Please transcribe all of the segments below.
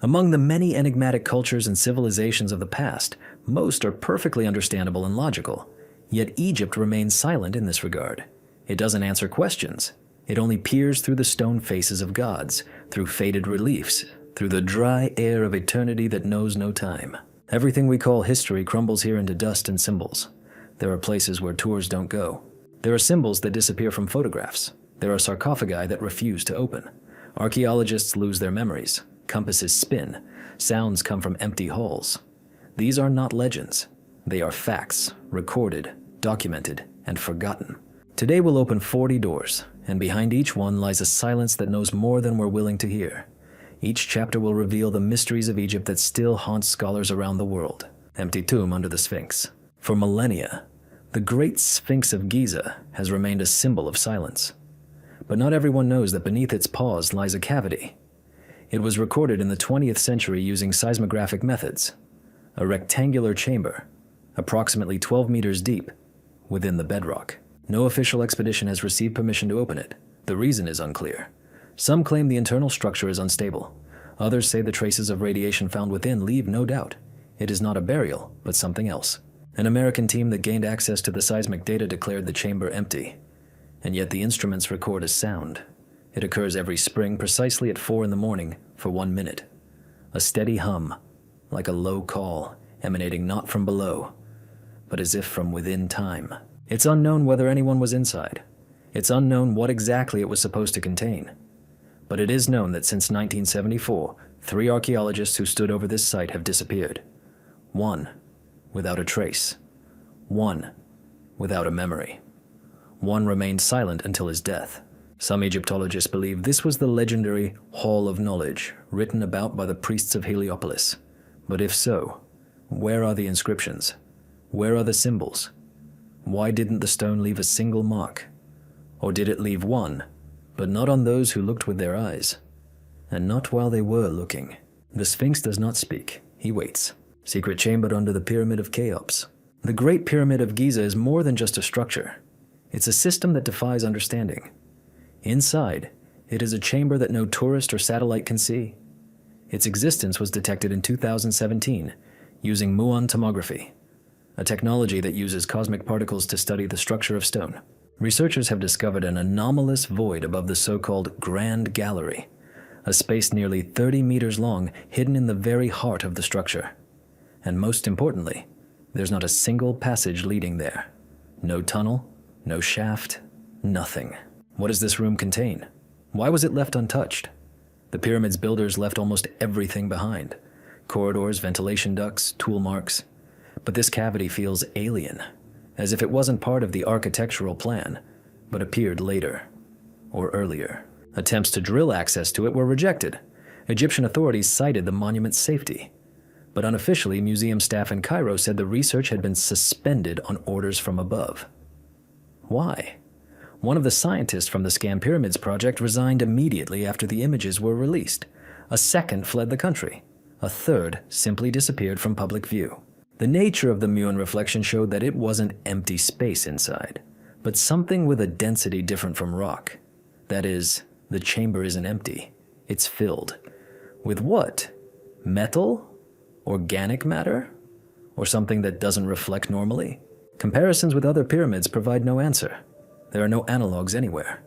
Among the many enigmatic cultures and civilizations of the past, most are perfectly understandable and logical. Yet Egypt remains silent in this regard. It doesn't answer questions. It only peers through the stone faces of gods, through faded reliefs, through the dry air of eternity that knows no time. Everything we call history crumbles here into dust and symbols. There are places where tours don't go. There are symbols that disappear from photographs. There are sarcophagi that refuse to open. Archaeologists lose their memories. Compasses spin. Sounds come from empty halls. These are not legends. They are facts, recorded, documented, and forgotten. Today we'll open 40 doors, and behind each one lies a silence that knows more than we're willing to hear. Each chapter will reveal the mysteries of Egypt that still haunt scholars around the world. Empty tomb under the Sphinx. For millennia, the Great Sphinx of Giza has remained a symbol of silence. But not everyone knows that beneath its paws lies a cavity. It was recorded in the 20th century using seismographic methods. A rectangular chamber, approximately 12 meters deep, within the bedrock. No official expedition has received permission to open it. The reason is unclear. Some claim the internal structure is unstable. Others say the traces of radiation found within leave no doubt. It is not a burial, but something else. An American team that gained access to the seismic data declared the chamber empty. And yet the instruments record a sound. It occurs every spring precisely at 4 in the morning for 1 minute. A steady hum, like a low call, emanating not from below, but as if from within time. It's unknown whether anyone was inside. It's unknown what exactly it was supposed to contain. But it is known that since 1974, 3 archaeologists who stood over this site have disappeared. 1 without a trace. 1 without a memory. 1 remained silent until his death. Some Egyptologists believe this was the legendary Hall of Knowledge, written about by the priests of Heliopolis. But if so, where are the inscriptions? Where are the symbols? Why didn't the stone leave a single mark? Or did it leave one, but not on those who looked with their eyes? And not while they were looking. The Sphinx does not speak. He waits, secret chambered under the Pyramid of Cheops. The Great Pyramid of Giza is more than just a structure. It's a system that defies understanding. Inside, it is a chamber that no tourist or satellite can see. Its existence was detected in 2017 using muon tomography, a technology that uses cosmic particles to study the structure of stone. Researchers have discovered an anomalous void above the so-called Grand Gallery, a space nearly 30 meters long hidden in the very heart of the structure. And most importantly, there's not a single passage leading there. No tunnel, no shaft, nothing. What does this room contain? Why was it left untouched? The pyramid's builders left almost everything behind. Corridors, ventilation ducts, tool marks. But this cavity feels alien, as if it wasn't part of the architectural plan, but appeared later, or earlier. Attempts to drill access to it were rejected. Egyptian authorities cited the monument's safety. But unofficially, museum staff in Cairo said the research had been suspended on orders from above. Why? One of the scientists from the Scan Pyramids project resigned immediately after the images were released. A second fled the country. A third simply disappeared from public view. The nature of the muon reflection showed that it wasn't empty space inside, but something with a density different from rock. That is, the chamber isn't empty. It's filled. With what? Metal? Organic matter? Or something that doesn't reflect normally? Comparisons with other pyramids provide no answer. There are no analogs anywhere.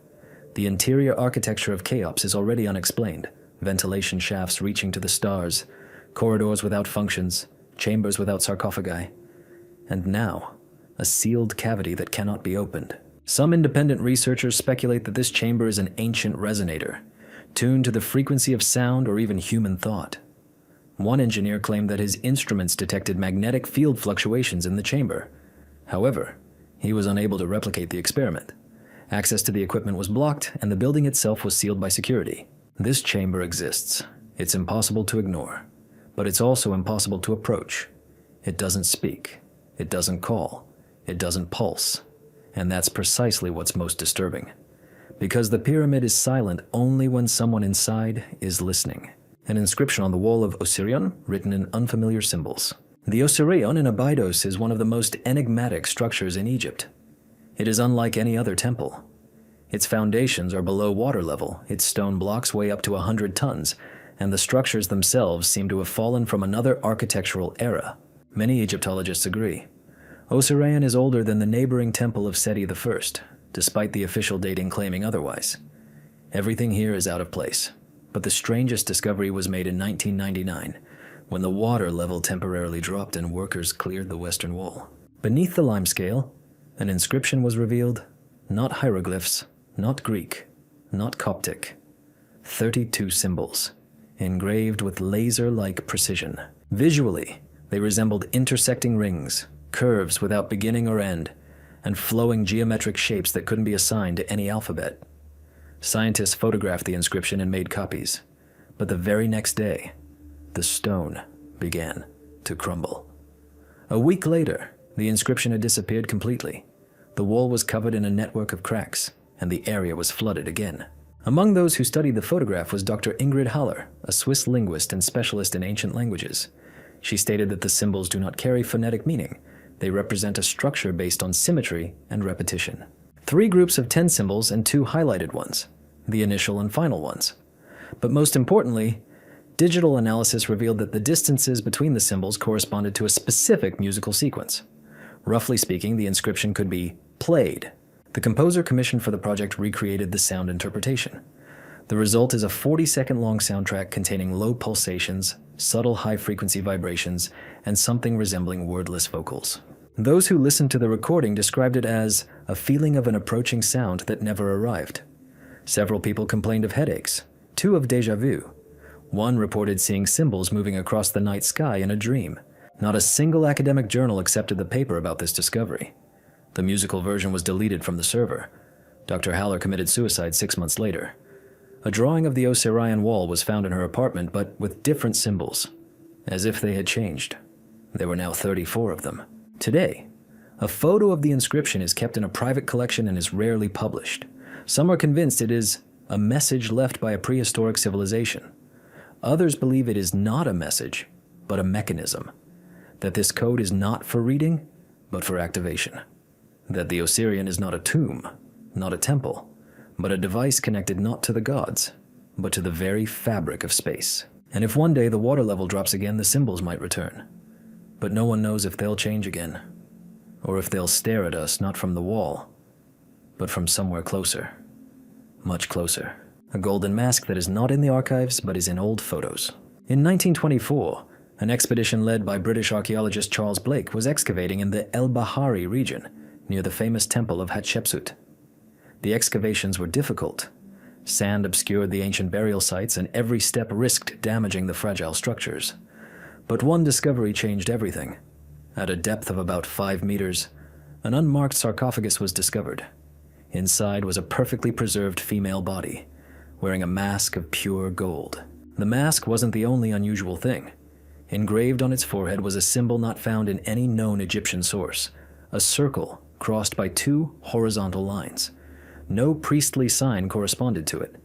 The interior architecture of Cheops is already unexplained. Ventilation shafts reaching to the stars, corridors without functions, chambers without sarcophagi, and now, a sealed cavity that cannot be opened. Some independent researchers speculate that this chamber is an ancient resonator, tuned to the frequency of sound or even human thought. One engineer claimed that his instruments detected magnetic field fluctuations in the chamber. However, he was unable to replicate the experiment. Access to the equipment was blocked, and the building itself was sealed by security. This chamber exists. It's impossible to ignore. But it's also impossible to approach. It doesn't speak. It doesn't call. It doesn't pulse. And that's precisely what's most disturbing. Because the pyramid is silent only when someone inside is listening. An inscription on the wall of Osirion, written in unfamiliar symbols. The Osirion in Abydos is one of the most enigmatic structures in Egypt. It is unlike any other temple. Its foundations are below water level, its stone blocks weigh up to 100 tons, and the structures themselves seem to have fallen from another architectural era. Many Egyptologists agree. Osirian is older than the neighboring temple of Seti I, despite the official dating claiming otherwise. Everything here is out of place, but the strangest discovery was made in 1999, when the water level temporarily dropped and workers cleared the western wall. Beneath the limescale, an inscription was revealed, not hieroglyphs, not Greek, not Coptic. 32 symbols, engraved with laser-like precision. Visually, they resembled intersecting rings, curves without beginning or end, and flowing geometric shapes that couldn't be assigned to any alphabet. Scientists photographed the inscription and made copies, but the very next day, the stone began to crumble. A week later, the inscription had disappeared completely. The wall was covered in a network of cracks, and the area was flooded again. Among those who studied the photograph was Dr. Ingrid Haller, a Swiss linguist and specialist in ancient languages. She stated that the symbols do not carry phonetic meaning. They represent a structure based on symmetry and repetition. 3 groups of 10 symbols and 2 highlighted ones, the initial and final ones. But most importantly, digital analysis revealed that the distances between the symbols corresponded to a specific musical sequence. Roughly speaking, the inscription could be played. The composer commissioned for the project recreated the sound interpretation. The result is a 40-second-long soundtrack containing low pulsations, subtle high-frequency vibrations, and something resembling wordless vocals. Those who listened to the recording described it as a feeling of an approaching sound that never arrived. Several people complained of headaches, 2 of déjà vu. One reported seeing symbols moving across the night sky in a dream. Not a single academic journal accepted the paper about this discovery. The musical version was deleted from the server. Dr. Haller committed suicide 6 months later. A drawing of the Osirian wall was found in her apartment, but with different symbols, as if they had changed. There were now 34 of them. Today, a photo of the inscription is kept in a private collection and is rarely published. Some are convinced it is a message left by a prehistoric civilization. Others believe it is not a message, but a mechanism. That this code is not for reading, but for activation. That the Osirian is not a tomb, not a temple, but a device connected not to the gods, but to the very fabric of space. And if one day the water level drops again, the symbols might return. But no one knows if they'll change again, or if they'll stare at us not from the wall, but from somewhere closer, much closer. A golden mask that is not in the archives, but is in old photos. In 1924, an expedition led by British archaeologist Charles Blake was excavating in the El Bahari region, near the famous temple of Hatshepsut. The excavations were difficult. Sand obscured the ancient burial sites, and every step risked damaging the fragile structures. But one discovery changed everything. At a depth of about 5 meters, an unmarked sarcophagus was discovered. Inside was a perfectly preserved female body, wearing a mask of pure gold. The mask wasn't the only unusual thing. Engraved on its forehead was a symbol not found in any known Egyptian source, a circle crossed by 2 horizontal lines. No priestly sign corresponded to it.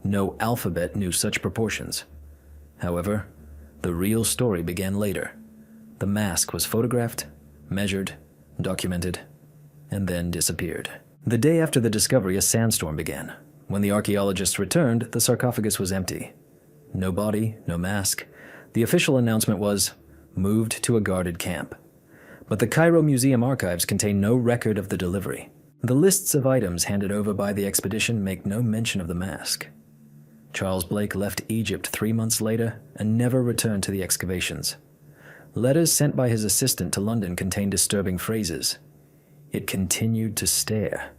No alphabet knew such proportions. However, the real story began later. The mask was photographed, measured, documented, and then disappeared. The day after the discovery, a sandstorm began. When the archaeologists returned, the sarcophagus was empty. No body, no mask. The official announcement was, moved to a guarded camp. But the Cairo Museum archives contain no record of the delivery. The lists of items handed over by the expedition make no mention of the mask. Charles Blake left Egypt 3 months later and never returned to the excavations. Letters sent by his assistant to London contained disturbing phrases. It continued to stare,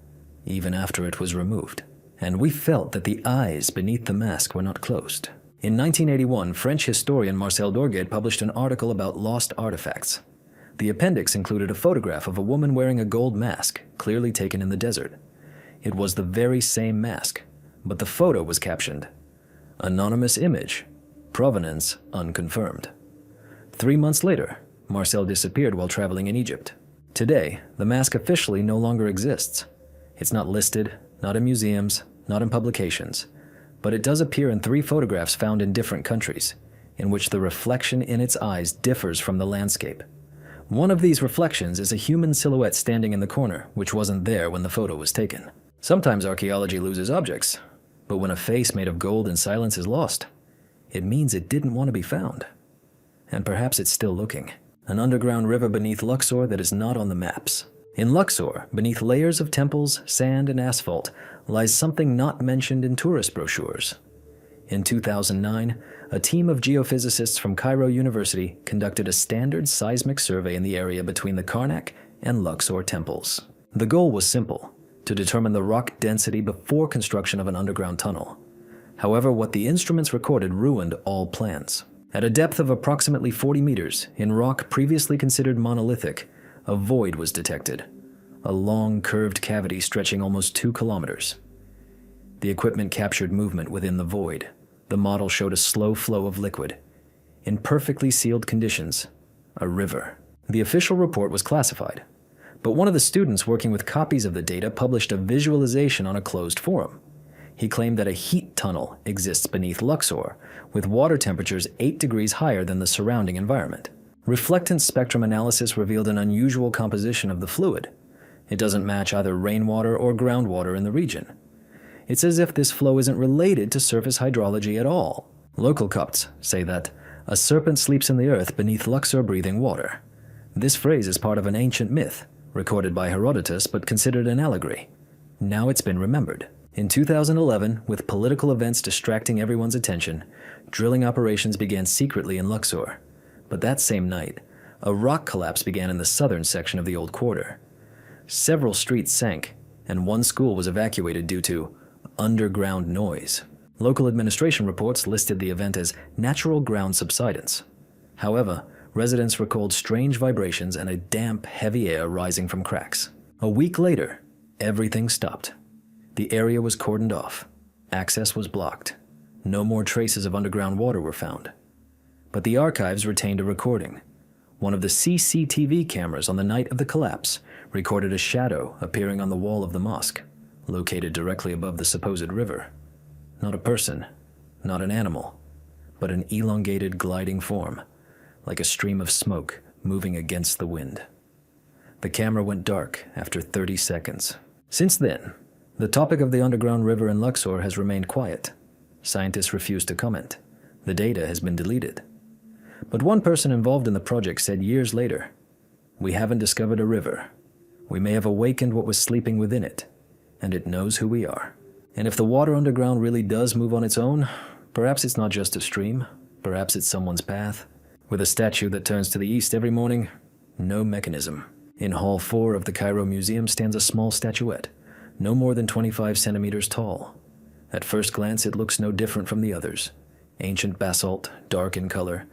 even after it was removed. And we felt that the eyes beneath the mask were not closed. In 1981, French historian Marcel Dorguet published an article about lost artifacts. The appendix included a photograph of a woman wearing a gold mask, clearly taken in the desert. It was the very same mask, but the photo was captioned, "Anonymous image, provenance unconfirmed." 3 months later, Marcel disappeared while traveling in Egypt. Today, the mask officially no longer exists. It's not listed, not in museums, not in publications, but it does appear in 3 photographs found in different countries, in which the reflection in its eyes differs from the landscape. One of these reflections is a human silhouette standing in the corner, which wasn't there when the photo was taken. Sometimes archaeology loses objects, but when a face made of gold and silence is lost, it means it didn't want to be found. And perhaps it's still looking. An underground river beneath Luxor that is not on the maps. In Luxor, beneath layers of temples, sand, and asphalt, lies something not mentioned in tourist brochures. In 2009, a team of geophysicists from Cairo University conducted a standard seismic survey in the area between the Karnak and Luxor temples. The goal was simple: to determine the rock density before construction of an underground tunnel. However, what the instruments recorded ruined all plans. At a depth of approximately 40 meters, in rock previously considered monolithic, a void was detected, a long curved cavity stretching almost 2 kilometers. The equipment captured movement within the void. The model showed a slow flow of liquid. In perfectly sealed conditions, a river. The official report was classified, but one of the students working with copies of the data published a visualization on a closed forum. He claimed that a heat tunnel exists beneath Luxor, with water temperatures 8 degrees higher than the surrounding environment. Reflectance spectrum analysis revealed an unusual composition of the fluid. It doesn't match either rainwater or groundwater in the region. It's as if this flow isn't related to surface hydrology at all. Local Copts say that a serpent sleeps in the earth beneath Luxor breathing water. This phrase is part of an ancient myth, recorded by Herodotus but considered an allegory. Now it's been remembered. In 2011, with political events distracting everyone's attention, drilling operations began secretly in Luxor. But that same night, a rock collapse began in the southern section of the old quarter. Several streets sank, and one school was evacuated due to underground noise. Local administration reports listed the event as natural ground subsidence. However, residents recalled strange vibrations and a damp, heavy air rising from cracks. A week later, everything stopped. The area was cordoned off. Access was blocked. No more traces of underground water were found. But the archives retained a recording. One of the CCTV cameras on the night of the collapse recorded a shadow appearing on the wall of the mosque, located directly above the supposed river. Not a person, not an animal, but an elongated gliding form, like a stream of smoke moving against the wind. The camera went dark after 30 seconds. Since then, the topic of the underground river in Luxor has remained quiet. Scientists refuse to comment. The data has been deleted. But one person involved in the project said years later, "We haven't discovered a river. We may have awakened what was sleeping within it, and it knows who we are." And if the water underground really does move on its own, perhaps it's not just a stream, perhaps it's someone's path. With a statue that turns to the east every morning, no mechanism. In Hall 4 of the Cairo Museum stands a small statuette, no more than 25 centimeters tall. At first glance, it looks no different from the others. Ancient basalt, dark in color,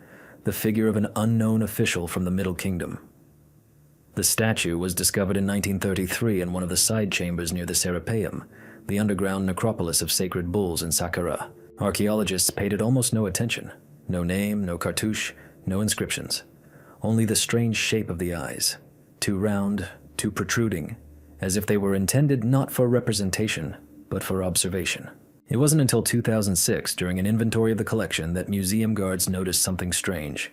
the figure of an unknown official from the Middle Kingdom. The statue was discovered in 1933 in one of the side chambers near the Serapeum, the underground necropolis of sacred bulls in Saqqara. Archaeologists paid it almost no attention. No name, no cartouche, no inscriptions. Only the strange shape of the eyes, too round, too protruding, as if they were intended not for representation, but for observation. It wasn't until 2006, during an inventory of the collection, that museum guards noticed something strange.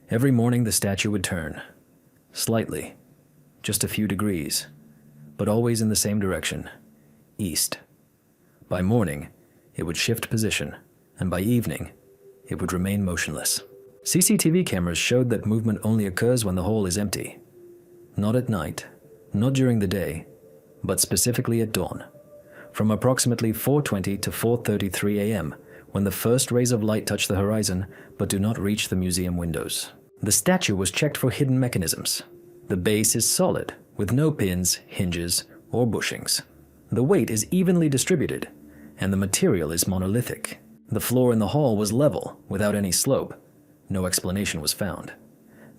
Every morning the statue would turn, slightly, just a few degrees, but always in the same direction, east. By morning, it would shift position, and by evening, it would remain motionless. CCTV cameras showed that movement only occurs when the hole is empty. Not at night, not during the day, but specifically at dawn. From approximately 4:20 to 4:33 a.m., when the first rays of light touch the horizon but do not reach the museum windows. The statue was checked for hidden mechanisms. The base is solid, with no pins, hinges, or bushings. The weight is evenly distributed, and the material is monolithic. The floor in the hall was level, without any slope. No explanation was found.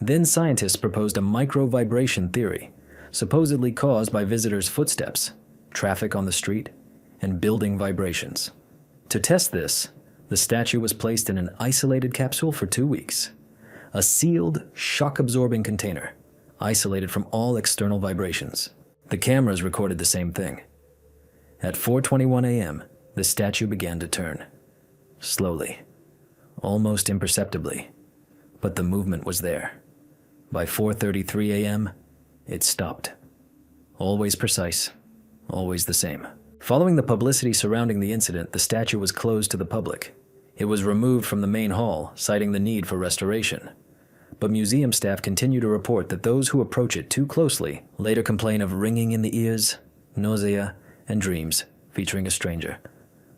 Then scientists proposed a micro-vibration theory, supposedly caused by visitors' footsteps, traffic on the street, and building vibrations. To test this, the statue was placed in an isolated capsule for 2 weeks. A sealed, shock-absorbing container, isolated from all external vibrations. The cameras recorded the same thing. At 4:21 a.m., the statue began to turn. Slowly, almost imperceptibly, but the movement was there. By 4:33 a.m., it stopped. Always precise, always the same. Following the publicity surrounding the incident, the statue was closed to the public. It was removed from the main hall, citing the need for restoration. But museum staff continue to report that those who approach it too closely later complain of ringing in the ears, nausea, and dreams featuring a stranger,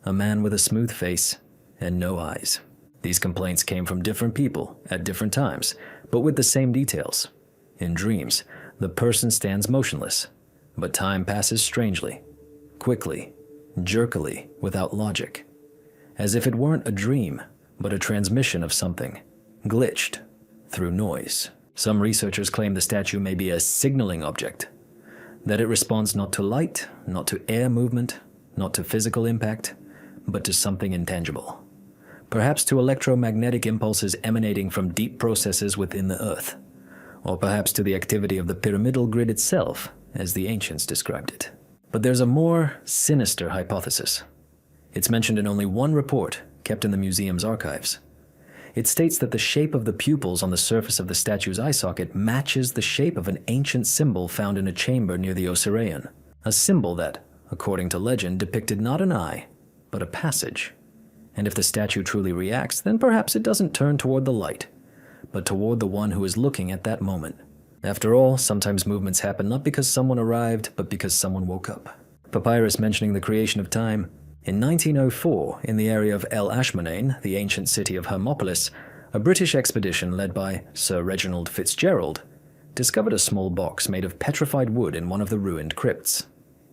a man with a smooth face and no eyes. These complaints came from different people at different times, but with the same details. In dreams, the person stands motionless, but time passes strangely, quickly, jerkily, without logic, as if it weren't a dream, but a transmission of something, glitched through noise. Some researchers claim the statue may be a signaling object, that it responds not to light, not to air movement, not to physical impact, but to something intangible. Perhaps to electromagnetic impulses emanating from deep processes within the earth, or perhaps to the activity of the pyramidal grid itself, as the ancients described it. But there's a more sinister hypothesis. It's mentioned in only one report kept in the museum's archives. It states that the shape of the pupils on the surface of the statue's eye socket matches the shape of an ancient symbol found in a chamber near the Osirian, a symbol that, according to legend, depicted not an eye, but a passage. And if the statue truly reacts, then perhaps it doesn't turn toward the light, but toward the one who is looking at that moment. After all, sometimes movements happen not because someone arrived, but because someone woke up. Papyrus mentioning the creation of time. In 1904, in the area of El Ashmonain, the ancient city of Hermopolis, a British expedition led by Sir Reginald Fitzgerald discovered a small box made of petrified wood in one of the ruined crypts.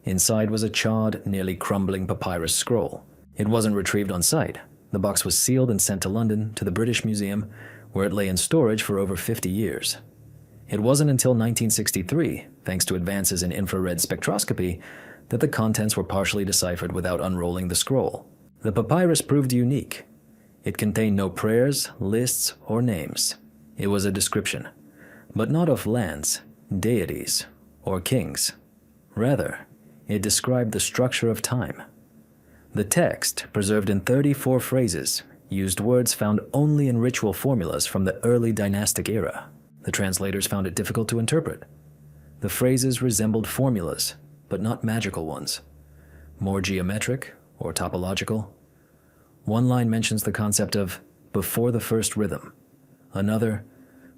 Inside was a charred, nearly crumbling papyrus scroll. It wasn't retrieved on site. The box was sealed and sent to London, to the British Museum, where it lay in storage for over 50 years. It wasn't until 1963, thanks to advances in infrared spectroscopy, that the contents were partially deciphered without unrolling the scroll. The papyrus proved unique. It contained no prayers, lists, or names. It was a description, but not of lands, deities, or kings. Rather, it described the structure of time. The text, preserved in 34 phrases, used words found only in ritual formulas from the early dynastic era. The translators found it difficult to interpret. The phrases resembled formulas, but not magical ones, more geometric or topological. One line mentions the concept of before the first rhythm, another,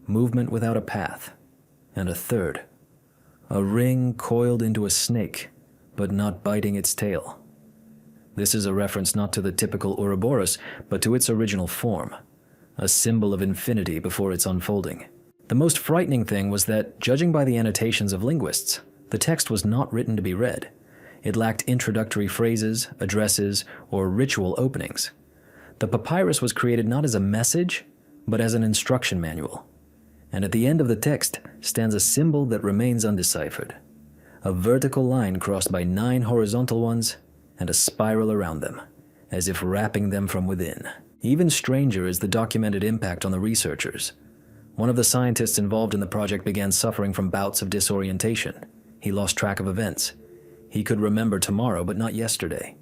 movement without a path, and a third, a ring coiled into a snake, but not biting its tail. This is a reference not to the typical Ouroboros, but to its original form, a symbol of infinity before its unfolding. The most frightening thing was that, judging by the annotations of linguists, the text was not written to be read. It lacked introductory phrases, addresses, or ritual openings. The papyrus was created not as a message, but as an instruction manual. And at the end of the text stands a symbol that remains undeciphered, a vertical line crossed by 9 horizontal ones, and a spiral around them, as if wrapping them from within. Even stranger is the documented impact on the researchers. One of the scientists involved in the project began suffering from bouts of disorientation. He lost track of events. He could remember tomorrow, but not yesterday.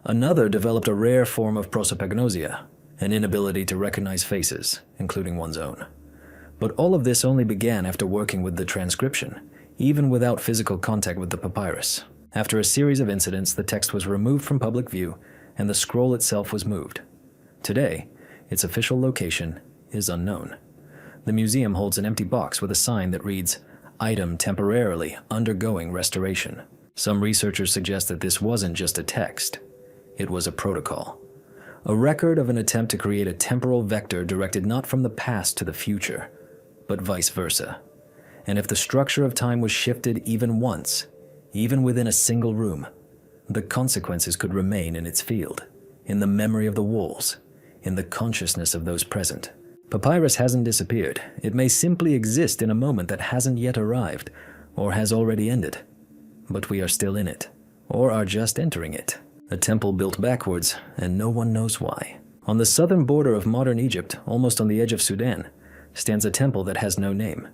Another developed a rare form of prosopagnosia, an inability to recognize faces, including one's own. But all of this only began after working with the transcription, even without physical contact with the papyrus. After a series of incidents, the text was removed from public view, and the scroll itself was moved. Today, its official location is unknown. The museum holds an empty box with a sign that reads, "Item temporarily undergoing restoration." Some researchers suggest that this wasn't just a text. It was a protocol. A record of an attempt to create a temporal vector directed not from the past to the future, but vice versa. And if the structure of time was shifted even once, even within a single room, the consequences could remain in its field, in the memory of the walls, in the consciousness of those present. Papyrus hasn't disappeared. It may simply exist in a moment that hasn't yet arrived, or has already ended. But we are still in it, or are just entering it. A temple built backwards, and no one knows why. On the southern border of modern Egypt, almost on the edge of Sudan, stands a temple that has no name.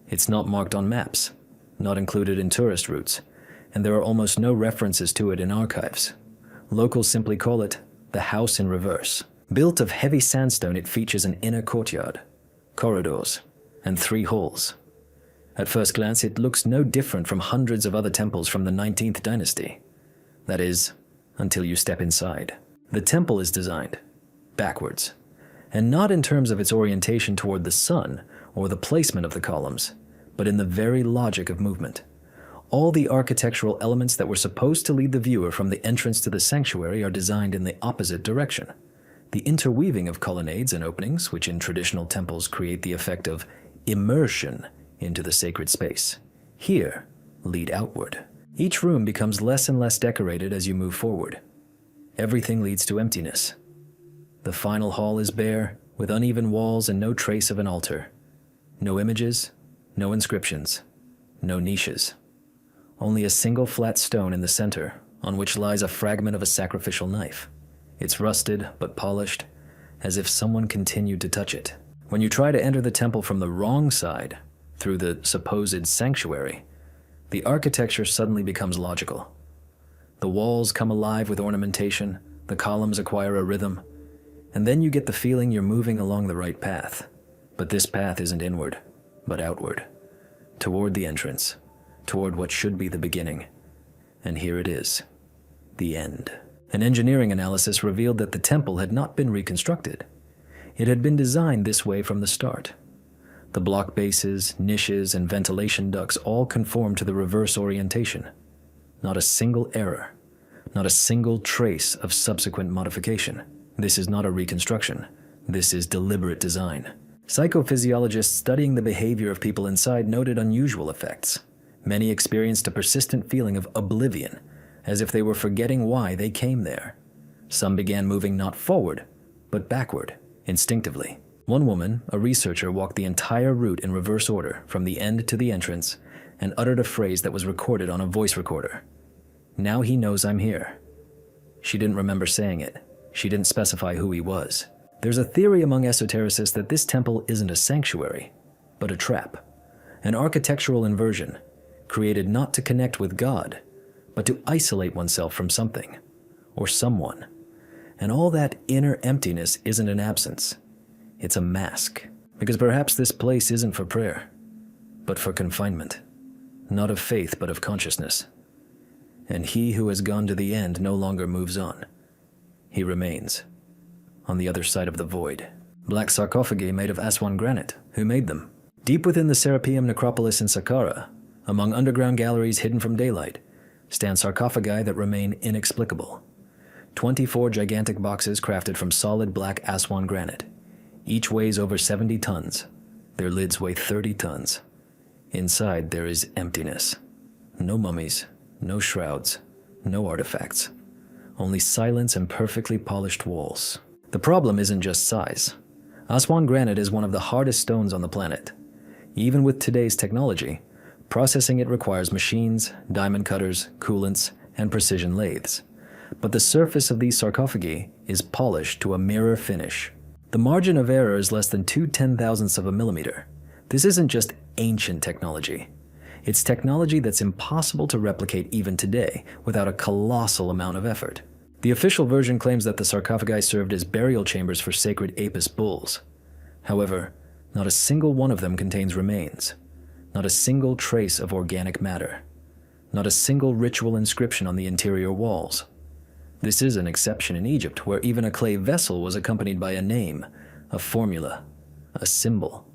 It's not marked on maps, not included in tourist routes, and there are almost no references to it in archives. Locals simply call it the House in Reverse. Built of heavy sandstone, it features an inner courtyard, corridors, and 3 halls. At first glance, it looks no different from hundreds of other temples from the 19th dynasty. That is, until you step inside. The temple is designed backwards. And not in terms of its orientation toward the sun or the placement of the columns, but in the very logic of movement. All the architectural elements that were supposed to lead the viewer from the entrance to the sanctuary are designed in the opposite direction. The interweaving of colonnades and openings, which in traditional temples create the effect of immersion into the sacred space, here lead outward. Each room becomes less and less decorated as you move forward. Everything leads to emptiness. The final hall is bare, with uneven walls and no trace of an altar. No images, no inscriptions, no niches. Only a single flat stone in the center, on which lies a fragment of a sacrificial knife. It's rusted but polished, as if someone continued to touch it. When you try to enter the temple from the wrong side, through the supposed sanctuary, the architecture suddenly becomes logical. The walls come alive with ornamentation, the columns acquire a rhythm, and then you get the feeling you're moving along the right path. But this path isn't inward, but outward, toward the entrance, toward what should be the beginning. And here it is, the end. An engineering analysis revealed that the temple had not been reconstructed. It had been designed this way from the start. The block bases, niches, and ventilation ducts all conform to the reverse orientation. Not a single error, not a single trace of subsequent modification. This is not a reconstruction. This is deliberate design. Psychophysiologists studying the behavior of people inside noted unusual effects. Many experienced a persistent feeling of oblivion, as if they were forgetting why they came there. Some began moving not forward, but backward, instinctively. One woman, a researcher, walked the entire route in reverse order, from the end to the entrance, and uttered a phrase that was recorded on a voice recorder. "Now he knows I'm here." She didn't remember saying it. She didn't specify who he was. There's a theory among esotericists that this temple isn't a sanctuary, but a trap, an architectural inversion, created not to connect with God, but to isolate oneself from something, or someone. And all that inner emptiness isn't an absence. It's a mask, because perhaps this place isn't for prayer, but for confinement, not of faith, but of consciousness. And he who has gone to the end no longer moves on. He remains, on the other side of the void. Black sarcophagi made of Aswan granite. Who made them? Deep within the Serapeum necropolis in Saqqara, among underground galleries hidden from daylight, stand sarcophagi that remain inexplicable. 24 gigantic boxes crafted from solid black Aswan granite. Each weighs over 70 tons. Their lids weigh 30 tons. Inside there is emptiness. No mummies, no shrouds, no artifacts. Only silence and perfectly polished walls. The problem isn't just size. Aswan granite is one of the hardest stones on the planet. Even with today's technology, processing it requires machines, diamond cutters, coolants, and precision lathes. But the surface of these sarcophagi is polished to a mirror finish. The margin of error is less than 2/10,000ths of a millimeter. This isn't just ancient technology. It's technology that's impossible to replicate even today without a colossal amount of effort. The official version claims that the sarcophagi served as burial chambers for sacred Apis bulls. However, not a single one of them contains remains. Not a single trace of organic matter. Not a single ritual inscription on the interior walls. This is an exception in Egypt, where even a clay vessel was accompanied by a name, a formula, a symbol.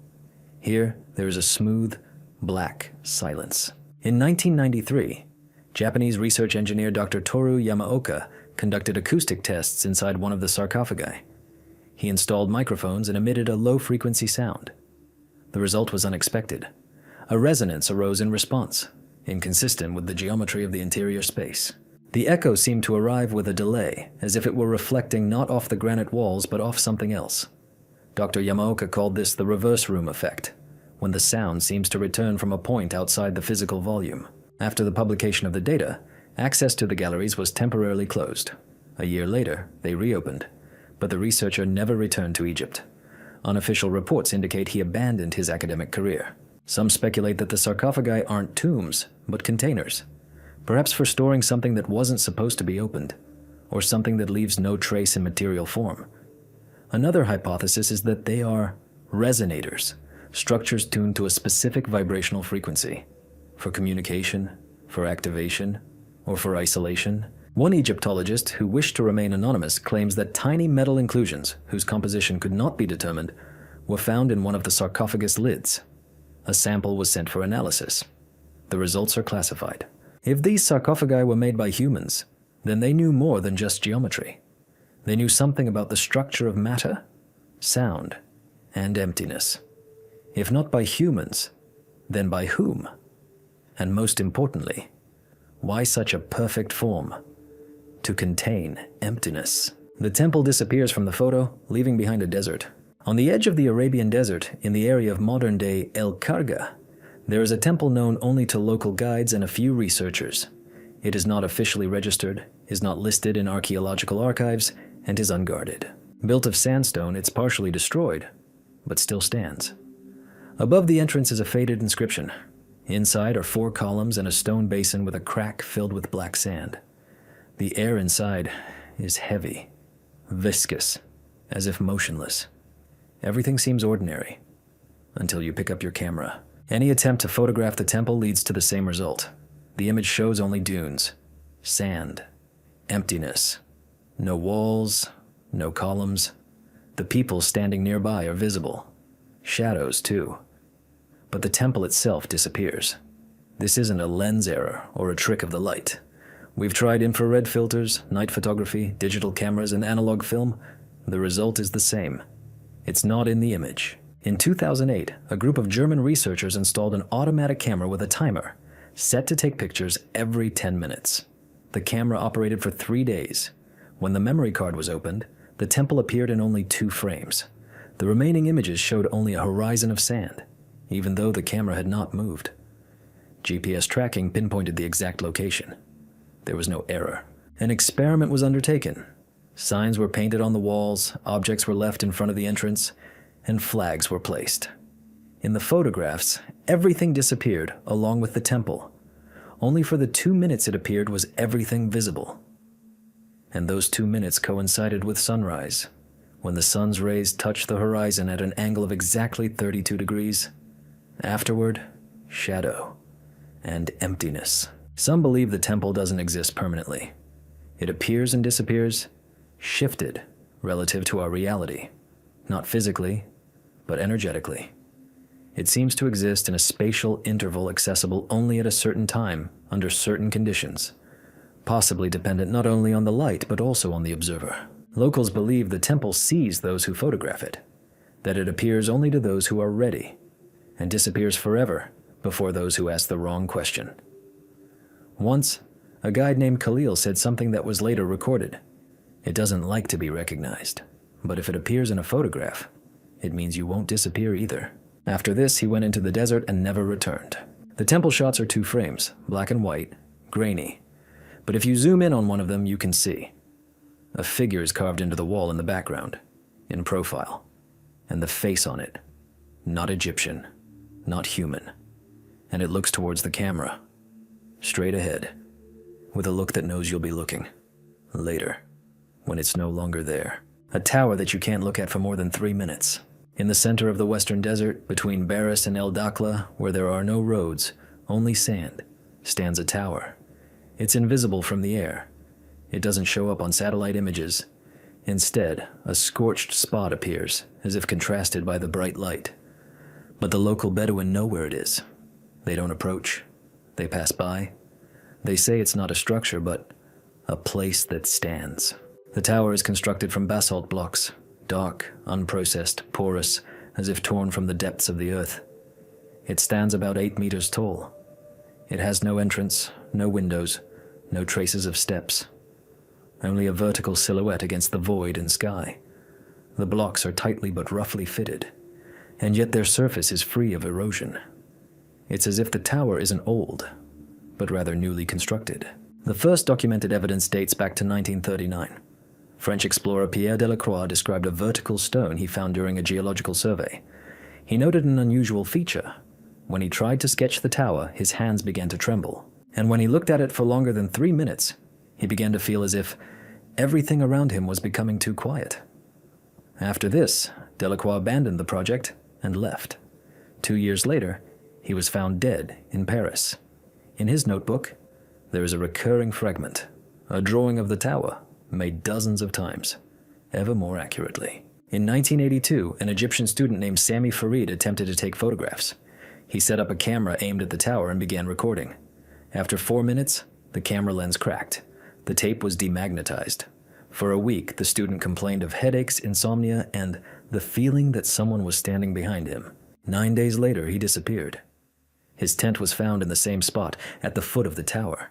Here, there is a smooth, black silence. In 1993, Japanese research engineer Dr. Toru Yamaoka conducted acoustic tests inside one of the sarcophagi. He installed microphones and emitted a low-frequency sound. The result was unexpected. A resonance arose in response, inconsistent with the geometry of the interior space. The echo seemed to arrive with a delay, as if it were reflecting not off the granite walls but off something else. Dr. Yamaoka called this the reverse room effect, when the sound seems to return from a point outside the physical volume. After the publication of the data, access to the galleries was temporarily closed. A year later, they reopened, but the researcher never returned to Egypt. Unofficial reports indicate he abandoned his academic career. Some speculate that the sarcophagi aren't tombs, but containers, perhaps for storing something that wasn't supposed to be opened, or something that leaves no trace in material form. Another hypothesis is that they are resonators, structures tuned to a specific vibrational frequency, for communication, for activation, or for isolation. One Egyptologist who wished to remain anonymous claims that tiny metal inclusions, whose composition could not be determined, were found in one of the sarcophagus lids. A sample was sent for analysis. The results are classified. If these sarcophagi were made by humans, then they knew more than just geometry. They knew something about the structure of matter, sound, and emptiness. If not by humans, then by whom? And most importantly, why such a perfect form to contain emptiness? The temple disappears from the photo, leaving behind a desert. On the edge of the Arabian Desert, in the area of modern-day El Karga, there is a temple known only to local guides and a few researchers. It is not officially registered, is not listed in archaeological archives, and is unguarded. Built of sandstone, it's partially destroyed, but still stands. Above the entrance is a faded inscription. Inside are 4 columns and a stone basin with a crack filled with black sand. The air inside is heavy, viscous, as if motionless. Everything seems ordinary, until you pick up your camera. Any attempt to photograph the temple leads to the same result. The image shows only dunes, sand, emptiness. No walls, no columns. The people standing nearby are visible. Shadows, too. But the temple itself disappears. This isn't a lens error or a trick of the light. We've tried infrared filters, night photography, digital cameras, and analog film. The result is the same. It's not in the image. In 2008, a group of German researchers installed an automatic camera with a timer, set to take pictures every 10 minutes. The camera operated for 3 days. When the memory card was opened, the temple appeared in only 2 frames. The remaining images showed only a horizon of sand, even though the camera had not moved. GPS tracking pinpointed the exact location. There was no error. An experiment was undertaken. Signs were painted on the walls, objects were left in front of the entrance, and flags were placed. In the photographs, everything disappeared along with the temple. Only for the 2 minutes it appeared was everything visible. And those 2 minutes coincided with sunrise, when the sun's rays touched the horizon at an angle of exactly 32 degrees. Afterward, shadow and emptiness. Some believe the temple doesn't exist permanently. It appears and disappears, shifted relative to our reality, not physically, but energetically. It seems to exist in a spatial interval accessible only at a certain time, under certain conditions, possibly dependent not only on the light but also on the observer. Locals believe the temple sees those who photograph it, that it appears only to those who are ready, and disappears forever before those who ask the wrong question. Once, a guide named Khalil said something that was later recorded. It doesn't like to be recognized, but if it appears in a photograph, it means you won't disappear either. After this, he went into the desert and never returned. The temple shots are 2 frames, black and white, grainy. But if you zoom in on one of them, you can see. A figure is carved into the wall in the background, in profile, and the face on it, not Egyptian, not human. And it looks towards the camera, straight ahead, with a look that knows you'll be looking. Later, when it's no longer there. A tower that you can't look at for more than 3 minutes. In the center of the western desert, between Baris and El Dakhla, where there are no roads, only sand, stands a tower. It's invisible from the air. It doesn't show up on satellite images. Instead, a scorched spot appears, as if contrasted by the bright light. But the local Bedouin know where it is. They don't approach. They pass by. They say it's not a structure, but a place that stands. The tower is constructed from basalt blocks, dark, unprocessed, porous, as if torn from the depths of the earth. It stands about 8 meters tall. It has no entrance, no windows, no traces of steps. Only a vertical silhouette against the void and sky. The blocks are tightly but roughly fitted, and yet their surface is free of erosion. It's as if the tower isn't old, but rather newly constructed. The first documented evidence dates back to 1939. French explorer Pierre Delacroix described a vertical stone he found during a geological survey. He noted an unusual feature. When he tried to sketch the tower, his hands began to tremble. And when he looked at it for longer than 3 minutes, he began to feel as if everything around him was becoming too quiet. After this, Delacroix abandoned the project and left. 2 years later, he was found dead in Paris. In his notebook, there is a recurring fragment, A drawing of the tower, made dozens of times, ever more accurately. In 1982, an Egyptian student named Sami Farid attempted to take photographs. He set up a camera aimed at the tower and began recording. After 4 minutes, the camera lens cracked. The tape was demagnetized. For a week, the student complained of headaches, insomnia, and the feeling that someone was standing behind him. 9 days later, he disappeared. His tent was found in the same spot, at the foot of the tower.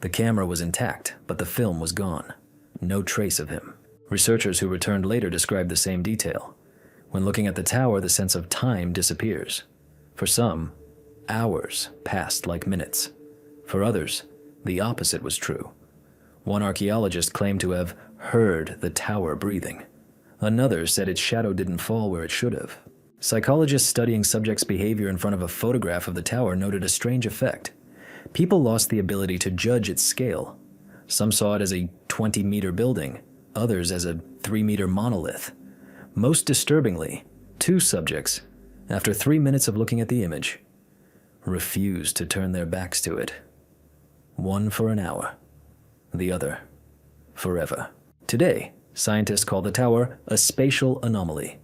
The camera was intact, but the film was gone. No trace of him. Researchers who returned later described the same detail. When looking at the tower, the sense of time disappears. For some, hours passed like minutes. For others, the opposite was true. One archaeologist claimed to have heard the tower breathing. Another said its shadow didn't fall where it should have. Psychologists studying subjects' behavior in front of a photograph of the tower noted a strange effect. People lost the ability to judge its scale. Some saw it as a 20-meter building, others as a 3-meter monolith. Most disturbingly, 2 subjects, after 3 minutes of looking at the image, refused to turn their backs to it. One for an hour, the other forever. Today, scientists call the tower a spatial anomaly,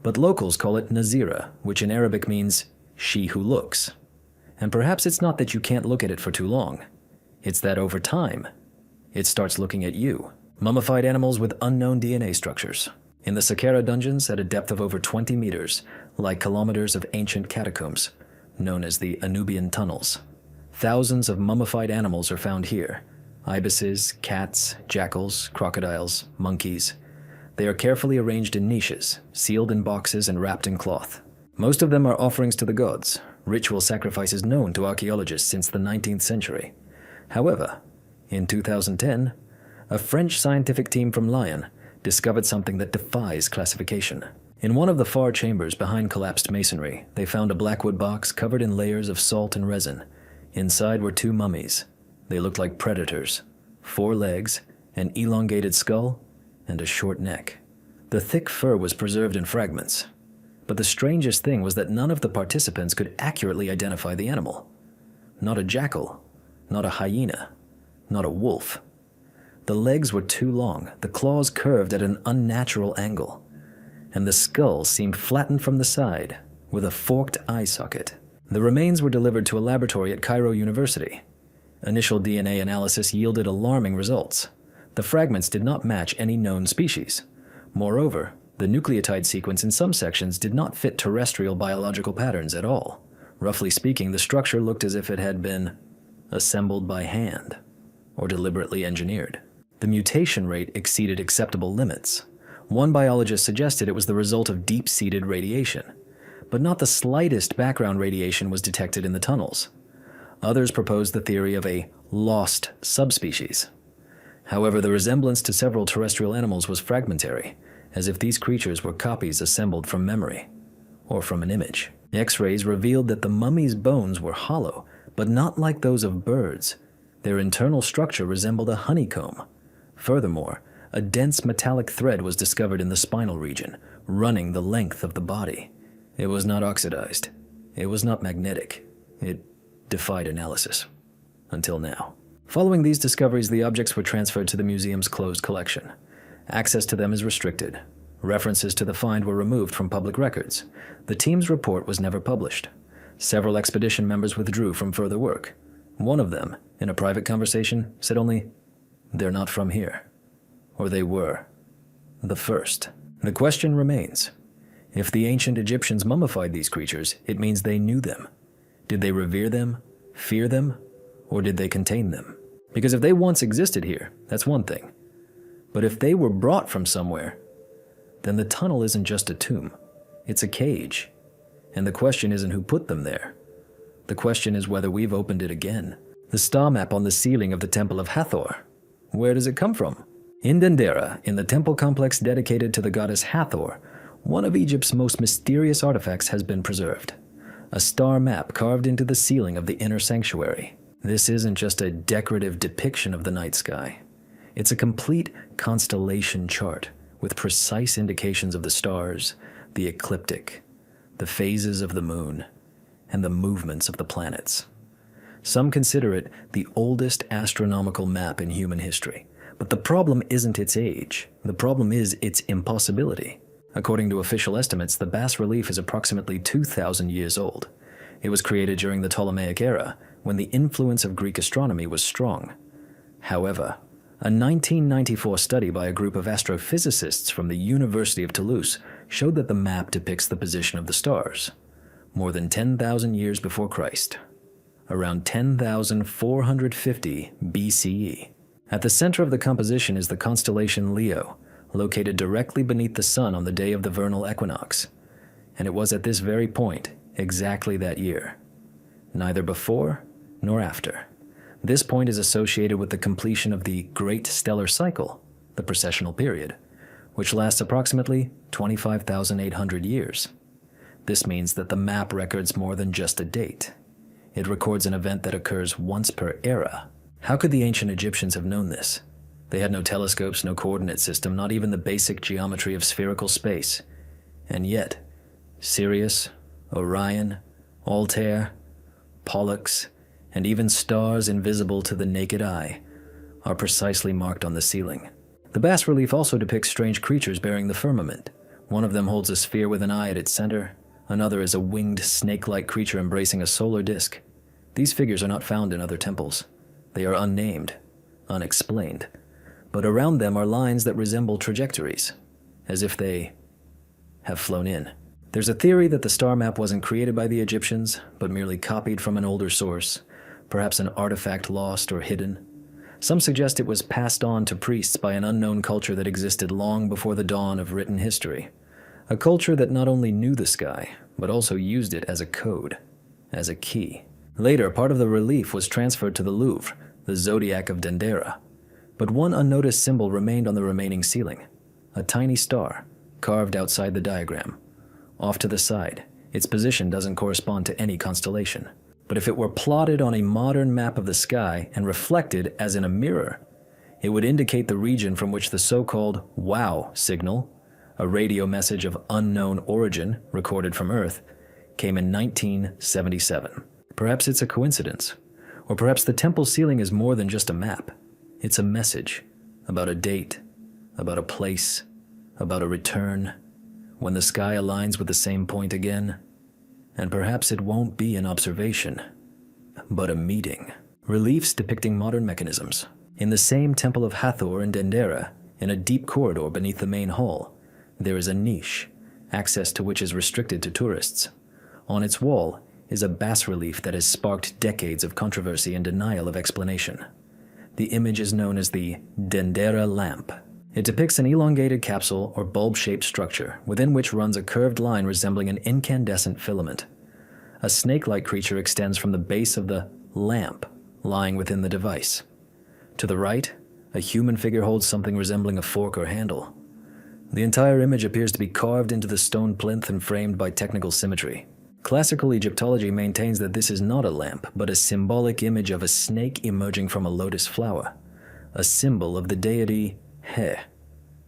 but locals call it Nazira, which in Arabic means she who looks. And perhaps it's not that you can't look at it for too long. It's that over time, it starts looking at you. Mummified animals with unknown DNA structures. In the Saqqara dungeons, at a depth of over 20 meters, lie kilometers of ancient catacombs, known as the Anubian tunnels. Thousands of mummified animals are found here. Ibises, cats, jackals, crocodiles, monkeys. They are carefully arranged in niches, sealed in boxes and wrapped in cloth. Most of them are offerings to the gods, ritual sacrifices known to archaeologists since the 19th century. However, in 2010, a French scientific team from Lyon discovered something that defies classification. In one of the far chambers behind collapsed masonry, they found a blackwood box covered in layers of salt and resin. Inside were 2 mummies. They looked like predators. 4 legs, an elongated skull, and a short neck. The thick fur was preserved in fragments. But the strangest thing was that none of the participants could accurately identify the animal. Not a jackal, not a hyena, not a wolf. The legs were too long, the claws curved at an unnatural angle, and the skull seemed flattened from the side, with a forked eye socket. The remains were delivered to a laboratory at Cairo University. Initial DNA analysis yielded alarming results. The fragments did not match any known species. Moreover, the nucleotide sequence in some sections did not fit terrestrial biological patterns at all. Roughly speaking, the structure looked as if it had been assembled by hand or deliberately engineered. The mutation rate exceeded acceptable limits. One biologist suggested it was the result of deep-seated radiation, but not the slightest background radiation was detected in the tunnels. Others proposed the theory of a lost subspecies. However, the resemblance to several terrestrial animals was fragmentary, as if these creatures were copies assembled from memory, or from an image. X-rays revealed that the mummy's bones were hollow, but not like those of birds. Their internal structure resembled a honeycomb. Furthermore, a dense metallic thread was discovered in the spinal region, running the length of the body. It was not oxidized. It was not magnetic. It defied analysis. Until now. Following these discoveries, the objects were transferred to the museum's closed collection. Access to them is restricted. References to the find were removed from public records. The team's report was never published. Several expedition members withdrew from further work. One of them, in a private conversation, said only, "They're not from here." Or they were. The first. The question remains. If the ancient Egyptians mummified these creatures, it means they knew them. Did they revere them, fear them, or did they contain them? Because if they once existed here, that's one thing. But if they were brought from somewhere, then the tunnel isn't just a tomb. It's a cage. And the question isn't who put them there. The question is whether we've opened it again. The star map on the ceiling of the Temple of Hathor. Where does it come from? In Dendera, in the temple complex dedicated to the goddess Hathor, one of Egypt's most mysterious artifacts has been preserved. A star map carved into the ceiling of the inner sanctuary. This isn't just a decorative depiction of the night sky. It's a complete constellation chart with precise indications of the stars, the ecliptic, the phases of the moon, and the movements of the planets. Some consider it the oldest astronomical map in human history. But the problem isn't its age. The problem is its impossibility. According to official estimates, the bas-relief is approximately 2,000 years old. It was created during the Ptolemaic era, when the influence of Greek astronomy was strong. However, a 1994 study by a group of astrophysicists from the University of Toulouse showed that the map depicts the position of the stars more than 10,000 years before Christ, around 10,450 BCE. At the center of the composition is the constellation Leo, located directly beneath the sun on the day of the vernal equinox. And it was at this very point, exactly that year, neither before nor after. This point is associated with the completion of the Great Stellar Cycle, the precessional period, which lasts approximately 25,800 years. This means that the map records more than just a date. It records an event that occurs once per era. How could the ancient Egyptians have known this? They had no telescopes, no coordinate system, not even the basic geometry of spherical space. And yet, Sirius, Orion, Altair, Pollux, and even stars invisible to the naked eye are precisely marked on the ceiling. The bas-relief also depicts strange creatures bearing the firmament. One of them holds a sphere with an eye at its center. Another is a winged snake-like creature embracing a solar disk. These figures are not found in other temples. They are unnamed, unexplained. But around them are lines that resemble trajectories, as if they have flown in. There's a theory that the star map wasn't created by the Egyptians, but merely copied from an older source, perhaps an artifact lost or hidden. Some suggest it was passed on to priests by an unknown culture that existed long before the dawn of written history. A culture that not only knew the sky, but also used it as a code, as a key. Later, part of the relief was transferred to the Louvre, the zodiac of Dendera. But one unnoticed symbol remained on the remaining ceiling, a tiny star, carved outside the diagram. Off to the side, its position doesn't correspond to any constellation. But if it were plotted on a modern map of the sky and reflected as in a mirror, it would indicate the region from which the so-called WOW signal, a radio message of unknown origin recorded from Earth, came in 1977. Perhaps it's a coincidence, or perhaps the temple ceiling is more than just a map. It's a message about a date, about a place, about a return, when the sky aligns with the same point again. And perhaps it won't be an observation, but a meeting. Reliefs depicting modern mechanisms. In the same Temple of Hathor in Dendera, in a deep corridor beneath the main hall, there is a niche, access to which is restricted to tourists. On its wall is a bas-relief that has sparked decades of controversy and denial of explanation. The image is known as the Dendera lamp. It depicts an elongated capsule or bulb-shaped structure within which runs a curved line resembling an incandescent filament. A snake-like creature extends from the base of the lamp, lying within the device. To the right, a human figure holds something resembling a fork or handle. The entire image appears to be carved into the stone plinth and framed by technical symmetry. Classical Egyptology maintains that this is not a lamp, but a symbolic image of a snake emerging from a lotus flower, a symbol of the deity He.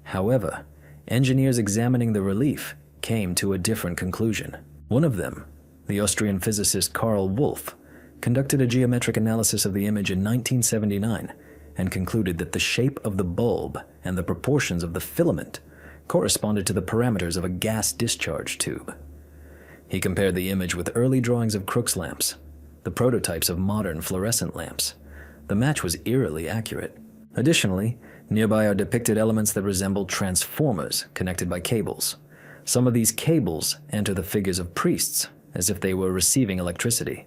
However, engineers examining the relief came to a different conclusion. One of them, the Austrian physicist Karl Wolff, conducted a geometric analysis of the image in 1979 and concluded that the shape of the bulb and the proportions of the filament corresponded to the parameters of a gas discharge tube. He compared the image with early drawings of Crookes lamps, the prototypes of modern fluorescent lamps. The match was eerily accurate. Additionally, nearby are depicted elements that resemble transformers connected by cables. Some of these cables enter the figures of priests, as if they were receiving electricity.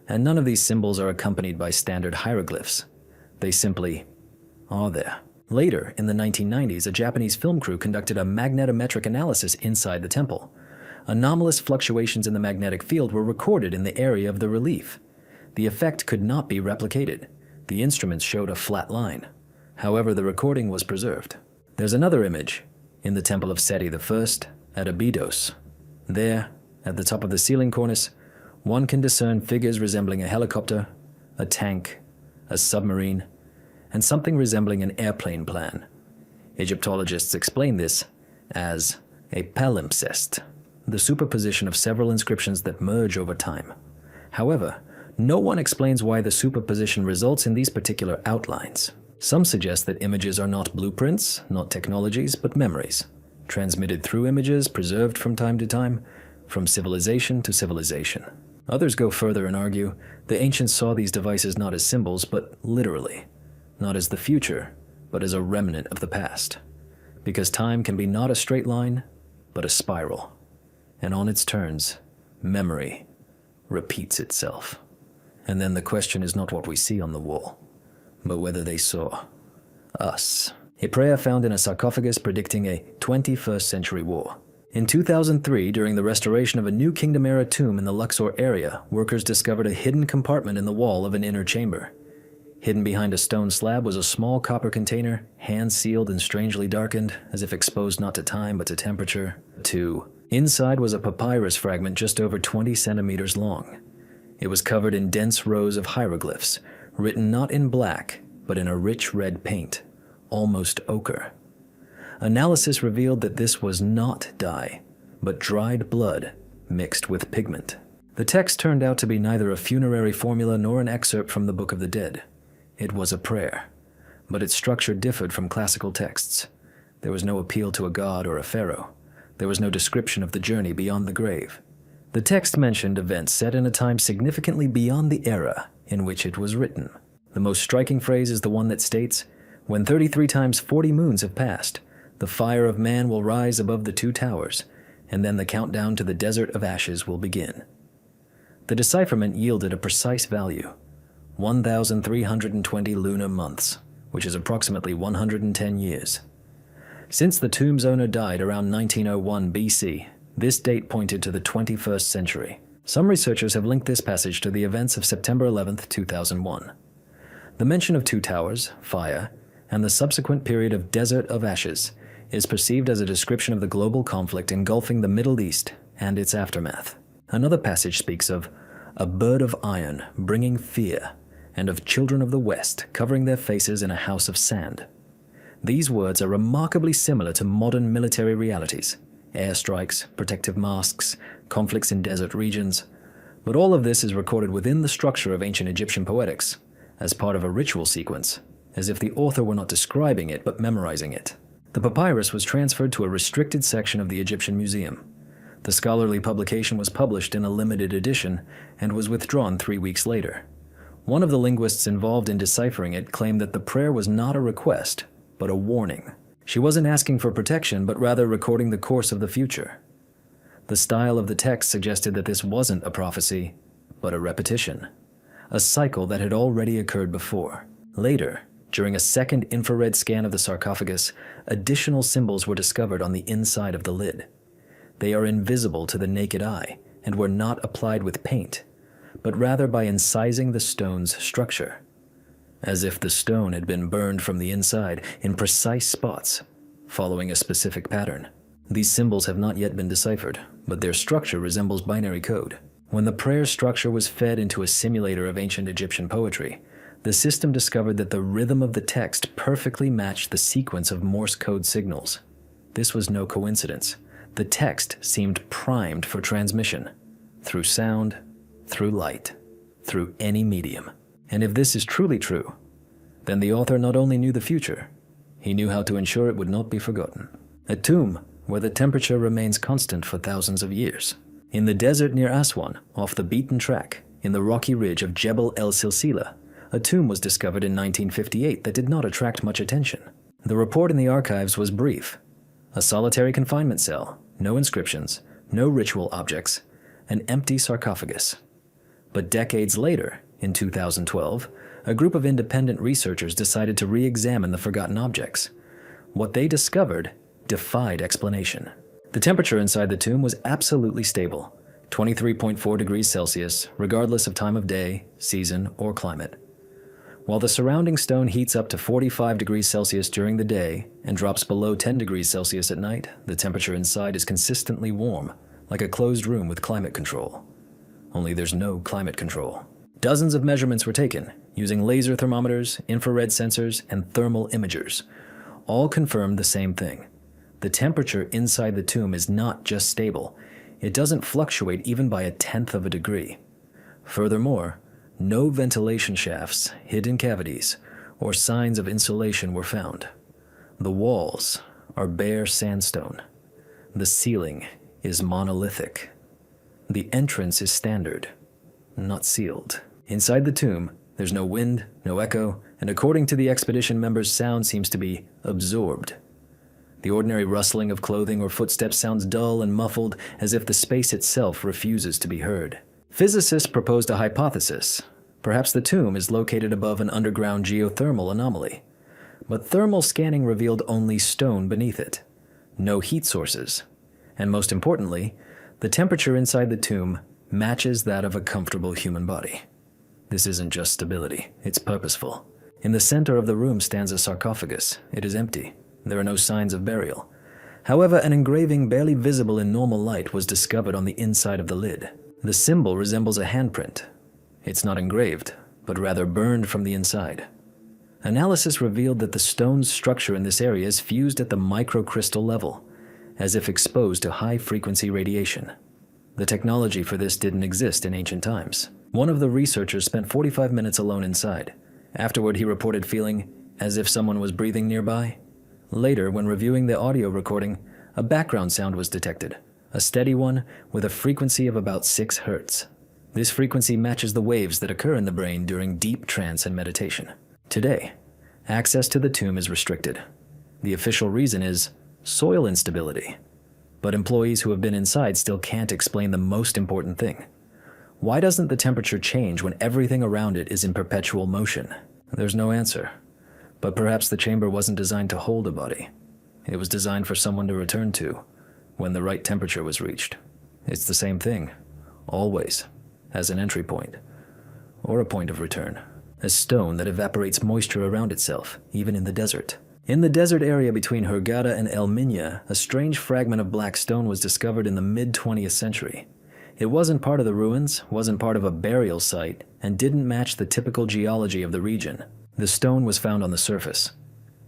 And none of these symbols are accompanied by standard hieroglyphs. They simply are there. Later, in the 1990s, a Japanese film crew conducted a magnetometric analysis inside the temple. Anomalous fluctuations in the magnetic field were recorded in the area of the relief. The effect could not be replicated. The instruments showed a flat line. However, the recording was preserved. There's another image in the Temple of Seti I at Abydos. There, at the top of the ceiling cornice, one can discern figures resembling a helicopter, a tank, a submarine, and something resembling an airplane plan. Egyptologists explain this as a palimpsest, the superposition of several inscriptions that merge over time. However, No one explains why the superposition results in these particular outlines. Some suggest that images are not blueprints, not technologies, but memories, transmitted through images, preserved from time to time, from civilization to civilization. Others go further and argue the ancients saw these devices not as symbols, but literally, not as the future, but as a remnant of the past. Because time can be not a straight line, but a spiral. And on its turns, memory repeats itself. And then the question is not what we see on the wall, but whether they saw us. A prayer found in a sarcophagus predicting a 21st century war. In 2003, during the restoration of a New Kingdom-era tomb in the Luxor area, workers discovered a hidden compartment in the wall of an inner chamber. Hidden behind a stone slab was a small copper container, hand-sealed and strangely darkened, as if exposed not to time but to temperature. 2. Inside was a papyrus fragment just over 20 centimeters long. It was covered in dense rows of hieroglyphs, written not in black, but in a rich red paint, almost ochre. Analysis revealed that this was not dye, but dried blood mixed with pigment. The text turned out to be neither a funerary formula nor an excerpt from the Book of the Dead. It was a prayer, but its structure differed from classical texts. There was no appeal to a god or a pharaoh. There was no description of the journey beyond the grave. The text mentioned events set in a time significantly beyond the era in which it was written. The most striking phrase is the one that states, "When 33 times 40 moons have passed, the fire of man will rise above the two towers, and then the countdown to the desert of ashes will begin." The decipherment yielded a precise value, 1,320 lunar months, which is approximately 110 years. Since the tomb's owner died around 1901 BC, this date pointed to the 21st century. Some researchers have linked this passage to the events of September 11, 2001. The mention of two towers, fire, and the subsequent period of desert of ashes is perceived as a description of the global conflict engulfing the Middle East and its aftermath. Another passage speaks of a bird of iron bringing fear, and of children of the West covering their faces in a house of sand. These words are remarkably similar to modern military realities: airstrikes, protective masks, conflicts in desert regions. But all of this is recorded within the structure of ancient Egyptian poetics, as part of a ritual sequence, as if the author were not describing it but memorizing it. The papyrus was transferred to a restricted section of the Egyptian Museum. The scholarly publication was published in a limited edition and was withdrawn 3 weeks later. One of the linguists involved in deciphering it claimed that the prayer was not a request, but a warning. She wasn't asking for protection, but rather recording the course of the future. The style of the text suggested that this wasn't a prophecy, but a repetition, a cycle that had already occurred before. Later, during a second infrared scan of the sarcophagus, additional symbols were discovered on the inside of the lid. They are invisible to the naked eye and were not applied with paint, but rather by incising the stone's structure, as if the stone had been burned from the inside in precise spots, following a specific pattern. These symbols have not yet been deciphered, but their structure resembles binary code. When the prayer structure was fed into a simulator of ancient Egyptian poetry, the system discovered that the rhythm of the text perfectly matched the sequence of Morse code signals. This was no coincidence. The text seemed primed for transmission, through sound, through light, through any medium. And if this is truly true, then the author not only knew the future, he knew how to ensure it would not be forgotten. A tomb where the temperature remains constant for thousands of years. In the desert near Aswan, off the beaten track, in the rocky ridge of Jebel El Silsila, a tomb was discovered in 1958 that did not attract much attention. The report in the archives was brief: a solitary confinement cell, no inscriptions, no ritual objects, an empty sarcophagus. But decades later, in 2012, a group of independent researchers decided to re-examine the forgotten objects. What they discovered defied explanation. The temperature inside the tomb was absolutely stable, 23.4 degrees Celsius, regardless of time of day, season, or climate. While the surrounding stone heats up to 45 degrees Celsius during the day and drops below 10 degrees Celsius at night, the temperature inside is consistently warm, like a closed room with climate control. Only there's no climate control. Dozens of measurements were taken, using laser thermometers, infrared sensors, and thermal imagers. All confirmed the same thing. The temperature inside the tomb is not just stable, it doesn't fluctuate even by 1/10 of a degree. Furthermore, No ventilation shafts, hidden cavities, or signs of insulation were found. The walls are bare sandstone. The ceiling is monolithic. The entrance is standard, not sealed. Inside the tomb, there's no wind, no echo, and according to the expedition members, sound seems to be absorbed. The ordinary rustling of clothing or footsteps sounds dull and muffled, as if the space itself refuses to be heard. Physicists proposed a hypothesis. Perhaps the tomb is located above an underground geothermal anomaly. But thermal scanning revealed only stone beneath it, no heat sources. And most importantly, the temperature inside the tomb matches that of a comfortable human body. This isn't just stability, it's purposeful. In the center of the room stands a sarcophagus. It is empty. There are no signs of burial. However, an engraving barely visible in normal light was discovered on the inside of the lid. The symbol resembles a handprint. It's not engraved, but rather burned from the inside. Analysis revealed that the stone's structure in this area is fused at the microcrystal level, as if exposed to high-frequency radiation. The technology for this didn't exist in ancient times. One of the researchers spent 45 minutes alone inside. Afterward, he reported feeling as if someone was breathing nearby. Later, when reviewing the audio recording, a background sound was detected, a steady one with a frequency of about 6 Hertz. This frequency matches the waves that occur in the brain during deep trance and meditation. Today, access to the tomb is restricted. The official reason is soil instability. But employees who have been inside still can't explain the most important thing. Why doesn't the temperature change when everything around it is in perpetual motion? There's no answer. But perhaps the chamber wasn't designed to hold a body. It was designed for someone to return to when the right temperature was reached. It's the same thing, always, as an entry point, or a point of return. A stone that evaporates moisture around itself, even in the desert. In the desert area between Hurghada and El Minya, a strange fragment of black stone was discovered in the mid-20th century. It wasn't part of the ruins, wasn't part of a burial site, and didn't match the typical geology of the region. The stone was found on the surface,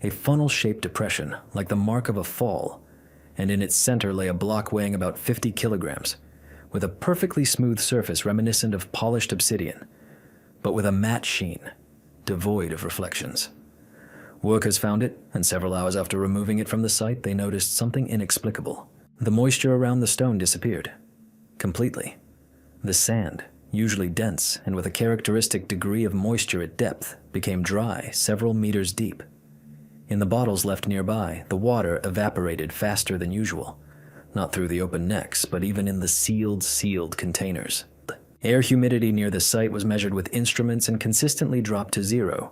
a funnel-shaped depression, like the mark of a fall, and in its center lay a block weighing about 50 kilograms, with a perfectly smooth surface reminiscent of polished obsidian, but with a matte sheen, devoid of reflections. Workers found it, and several hours after removing it from the site, they noticed something inexplicable. The moisture around the stone disappeared, completely. The sand, usually dense and with a characteristic degree of moisture at depth, became dry several meters deep. In the bottles left nearby, the water evaporated faster than usual, not through the open necks, but even in the sealed containers. Air humidity near the site was measured with instruments and consistently dropped to 0,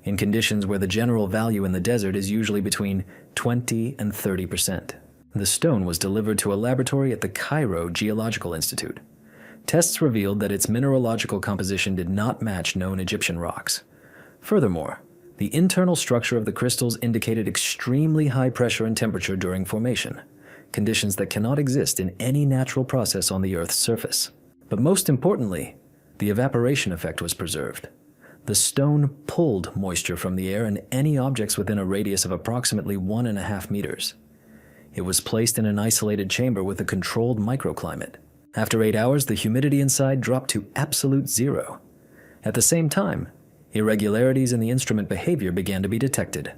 in conditions where the general value in the desert is usually between 20 and 30%. The stone was delivered to a laboratory at the Cairo Geological Institute. Tests revealed that its mineralogical composition did not match known Egyptian rocks. Furthermore, the internal structure of the crystals indicated extremely high pressure and temperature during formation, conditions that cannot exist in any natural process on the Earth's surface. But most importantly, the evaporation effect was preserved. The stone pulled moisture from the air and any objects within a radius of approximately 1.5 meters. It was placed in an isolated chamber with a controlled microclimate. After 8 hours, the humidity inside dropped to absolute 0. At the same time, irregularities in the instrument behavior began to be detected.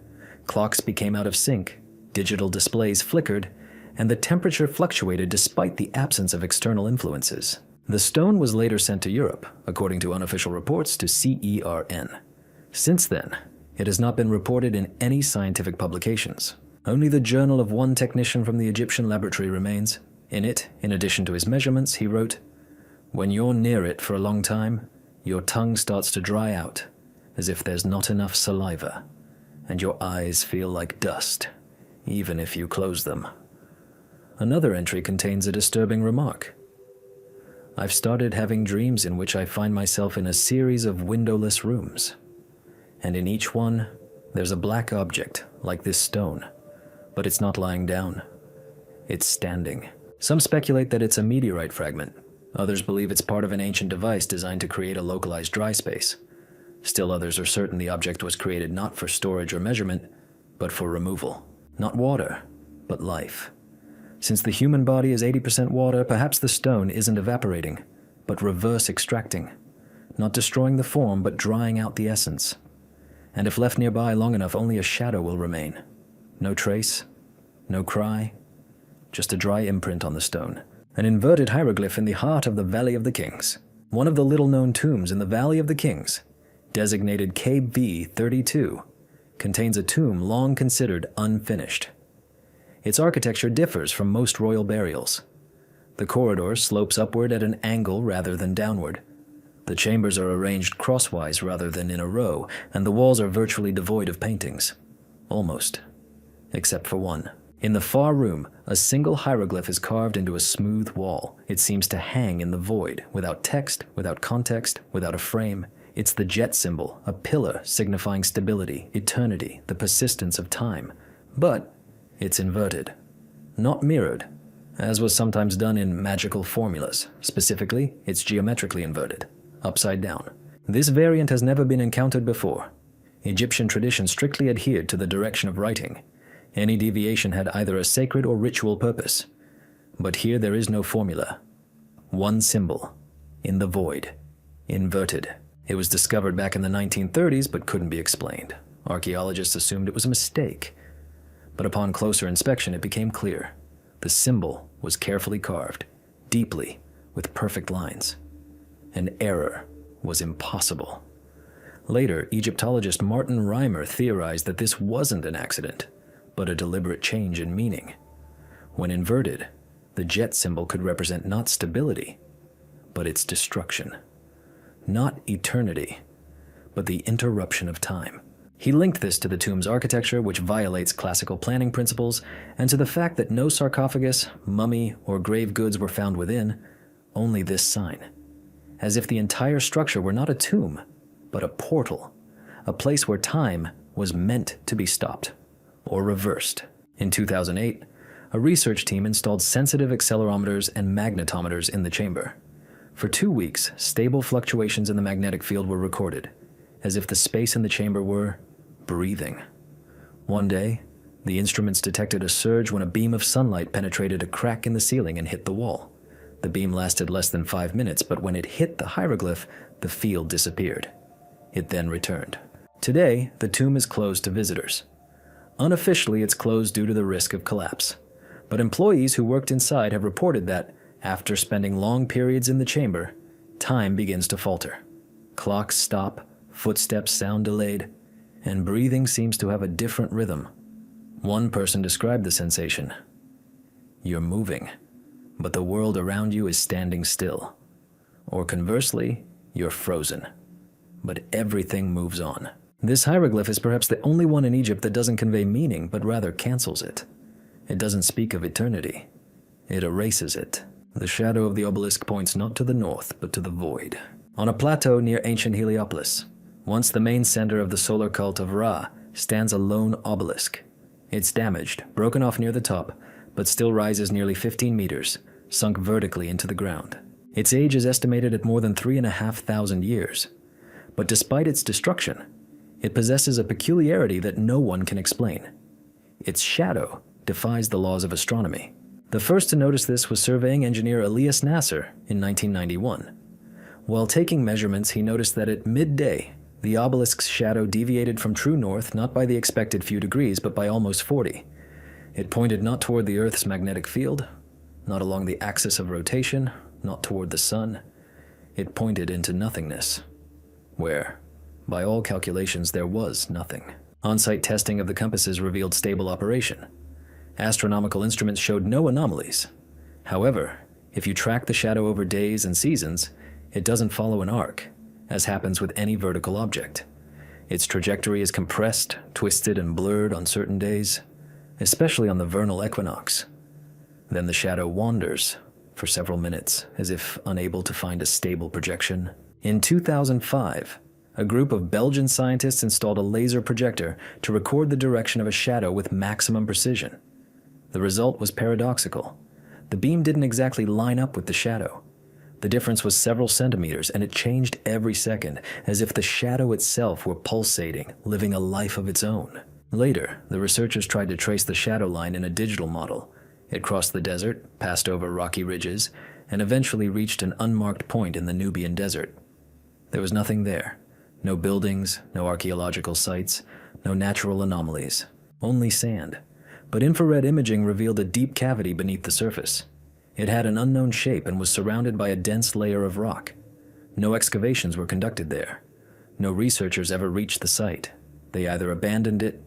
Clocks became out of sync, digital displays flickered, and the temperature fluctuated despite the absence of external influences. The stone was later sent to Europe, according to unofficial reports, to CERN. Since then, it has not been reported in any scientific publications. Only the journal of one technician from the Egyptian laboratory remains. In it, in addition to his measurements, he wrote, "When you're near it for a long time, your tongue starts to dry out, as if there's not enough saliva, and your eyes feel like dust, even if you close them." Another entry contains a disturbing remark. "I've started having dreams in which I find myself in a series of windowless rooms, and in each one, there's a black object, like this stone, but it's not lying down. It's standing." Some speculate that it's a meteorite fragment. Others believe it's part of an ancient device designed to create a localized dry space. Still others are certain the object was created not for storage or measurement, but for removal. Not water, but life. Since the human body is 80% water, perhaps the stone isn't evaporating, but reverse extracting. not destroying the form but drying out the essence. And if left nearby long enough, only a shadow will remain. No trace, no cry, just a dry imprint on the stone. An inverted hieroglyph in the heart of the Valley of the Kings. One of the little-known tombs in the Valley of the Kings, designated KB32, contains a tomb long considered unfinished. Its architecture differs from most royal burials. The corridor slopes upward at an angle rather than downward. The chambers are arranged crosswise rather than in a row, and the walls are virtually devoid of paintings. Almost. Except for one. In the far room, a single hieroglyph is carved into a smooth wall. It seems to hang in the void, without text, without context, without a frame. It's the jet symbol, a pillar signifying stability, eternity, the persistence of time. But it's inverted, not mirrored, as was sometimes done in magical formulas. Specifically, it's geometrically inverted, upside down. This variant has never been encountered before. Egyptian tradition strictly adhered to the direction of writing. Any deviation had either a sacred or ritual purpose. But here there is no formula. One symbol, in the void, inverted. It was discovered back in the 1930s but couldn't be explained. Archaeologists assumed it was a mistake. But upon closer inspection it became clear. The symbol was carefully carved, deeply, with perfect lines. An error was impossible. Later, Egyptologist Martin Reimer theorized that this wasn't an accident, but a deliberate change in meaning. When inverted, the jet symbol could represent not stability, but its destruction. Not eternity, but the interruption of time. He linked this to the tomb's architecture, which violates classical planning principles, and to the fact that no sarcophagus, mummy, or grave goods were found within, only this sign. As if the entire structure were not a tomb, but a portal, a place where time was meant to be stopped, or reversed. In 2008, a research team installed sensitive accelerometers and magnetometers in the chamber. For 2 weeks, stable fluctuations in the magnetic field were recorded, as if the space in the chamber were breathing. One day, the instruments detected a surge when a beam of sunlight penetrated a crack in the ceiling and hit the wall. The beam lasted less than 5 minutes, but when it hit the hieroglyph, the field disappeared. It then returned. Today, the tomb is closed to visitors. Unofficially, it's closed due to the risk of collapse. But employees who worked inside have reported that, after spending long periods in the chamber, time begins to falter. Clocks stop, footsteps sound delayed, and breathing seems to have a different rhythm. One person described the sensation. You're moving, but the world around you is standing still. Or conversely, you're frozen, but everything moves on. This hieroglyph is perhaps the only one in Egypt that doesn't convey meaning, but rather cancels it. It doesn't speak of eternity. It erases it. The shadow of the obelisk points not to the north, but to the void. On a plateau near ancient Heliopolis, once the main center of the solar cult of Ra, stands a lone obelisk. It's damaged, broken off near the top, but still rises nearly 15 meters, sunk vertically into the ground. Its age is estimated at more than 3,500 years. But despite its destruction, it possesses a peculiarity that no one can explain. Its shadow defies the laws of astronomy. The first to notice this was surveying engineer Elias Nasser in 1991. While taking measurements, he noticed that at midday, the obelisk's shadow deviated from true north not by the expected few degrees, but by almost 40. It pointed not toward the Earth's magnetic field, not along the axis of rotation, not toward the sun. It pointed into nothingness, where, by all calculations, there was nothing. On-site testing of the compasses revealed stable operation. Astronomical instruments showed no anomalies. However, if you track the shadow over days and seasons, it doesn't follow an arc, as happens with any vertical object. Its trajectory is compressed, twisted, and blurred on certain days, especially on the vernal equinox. Then the shadow wanders for several minutes, as if unable to find a stable projection. In 2005, a group of Belgian scientists installed a laser projector to record the direction of a shadow with maximum precision. The result was paradoxical. The beam didn't exactly line up with the shadow. The difference was several centimeters, and it changed every second, as if the shadow itself were pulsating, living a life of its own. Later, the researchers tried to trace the shadow line in a digital model. It crossed the desert, passed over rocky ridges, and eventually reached an unmarked point in the Nubian desert. There was nothing there. No buildings, no archaeological sites, no natural anomalies. Only sand. But infrared imaging revealed a deep cavity beneath the surface. It had an unknown shape and was surrounded by a dense layer of rock. No excavations were conducted there. No researchers ever reached the site. They either abandoned it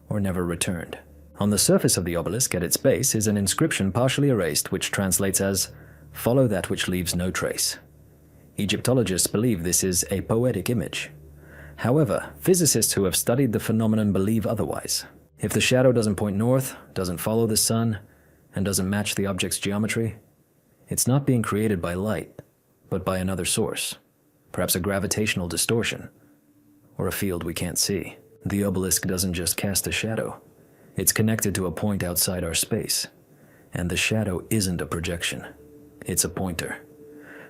or never returned. On the surface of the obelisk at its base is an inscription partially erased which translates as, "Follow that which leaves no trace." Egyptologists believe this is a poetic image. However, physicists who have studied the phenomenon believe otherwise. If the shadow doesn't point north, doesn't follow the sun, and doesn't match the object's geometry, it's not being created by light, but by another source, perhaps a gravitational distortion, or a field we can't see. The obelisk doesn't just cast a shadow. It's connected to a point outside our space, and the shadow isn't a projection. It's a pointer,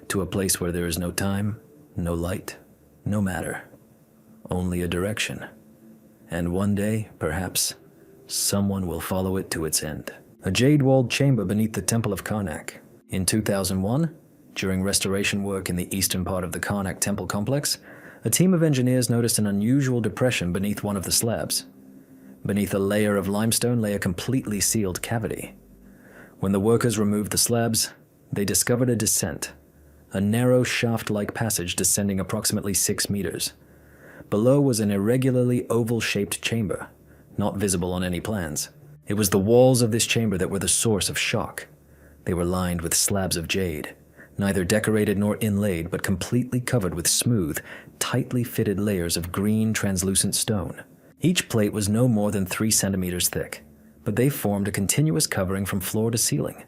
to a place where there is no time, no light, no matter, only a direction. And one day, perhaps, someone will follow it to its end. A jade-walled chamber beneath the Temple of Karnak. In 2001, during restoration work in the eastern part of the Karnak temple complex, a team of engineers noticed an unusual depression beneath one of the slabs. Beneath a layer of limestone lay a completely sealed cavity. When the workers removed the slabs, they discovered a descent, a narrow shaft-like passage descending approximately 6 meters. Below was an irregularly oval-shaped chamber, not visible on any plans. It was the walls of this chamber that were the source of shock. They were lined with slabs of jade, neither decorated nor inlaid, but completely covered with smooth, tightly fitted layers of green, translucent stone. Each plate was no more than 3 centimeters thick, but they formed a continuous covering from floor to ceiling.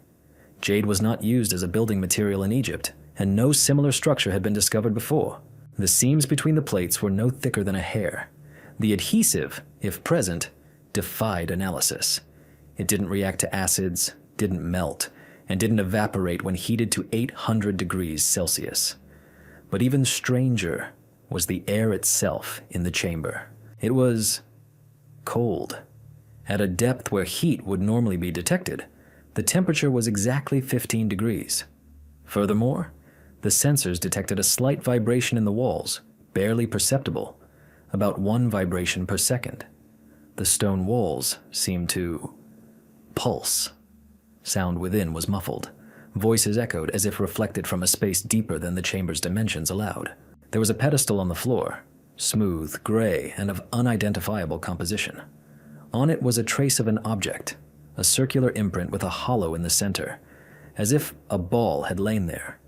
Jade was not used as a building material in Egypt, and no similar structure had been discovered before. The seams between the plates were no thicker than a hair. The adhesive, if present, defied analysis. It didn't react to acids, didn't melt, and didn't evaporate when heated to 800 degrees Celsius. But even stranger was the air itself in the chamber. It was cold. At a depth where heat would normally be detected, the temperature was exactly 15 degrees. Furthermore, the sensors detected a slight vibration in the walls, barely perceptible, about 1 vibration per second. The stone walls seemed to pulse. Sound within was muffled. Voices echoed as if reflected from a space deeper than the chamber's dimensions allowed. There was a pedestal on the floor, smooth, gray, and of unidentifiable composition. On it was a trace of an object, a circular imprint with a hollow in the center, as if a ball had lain there.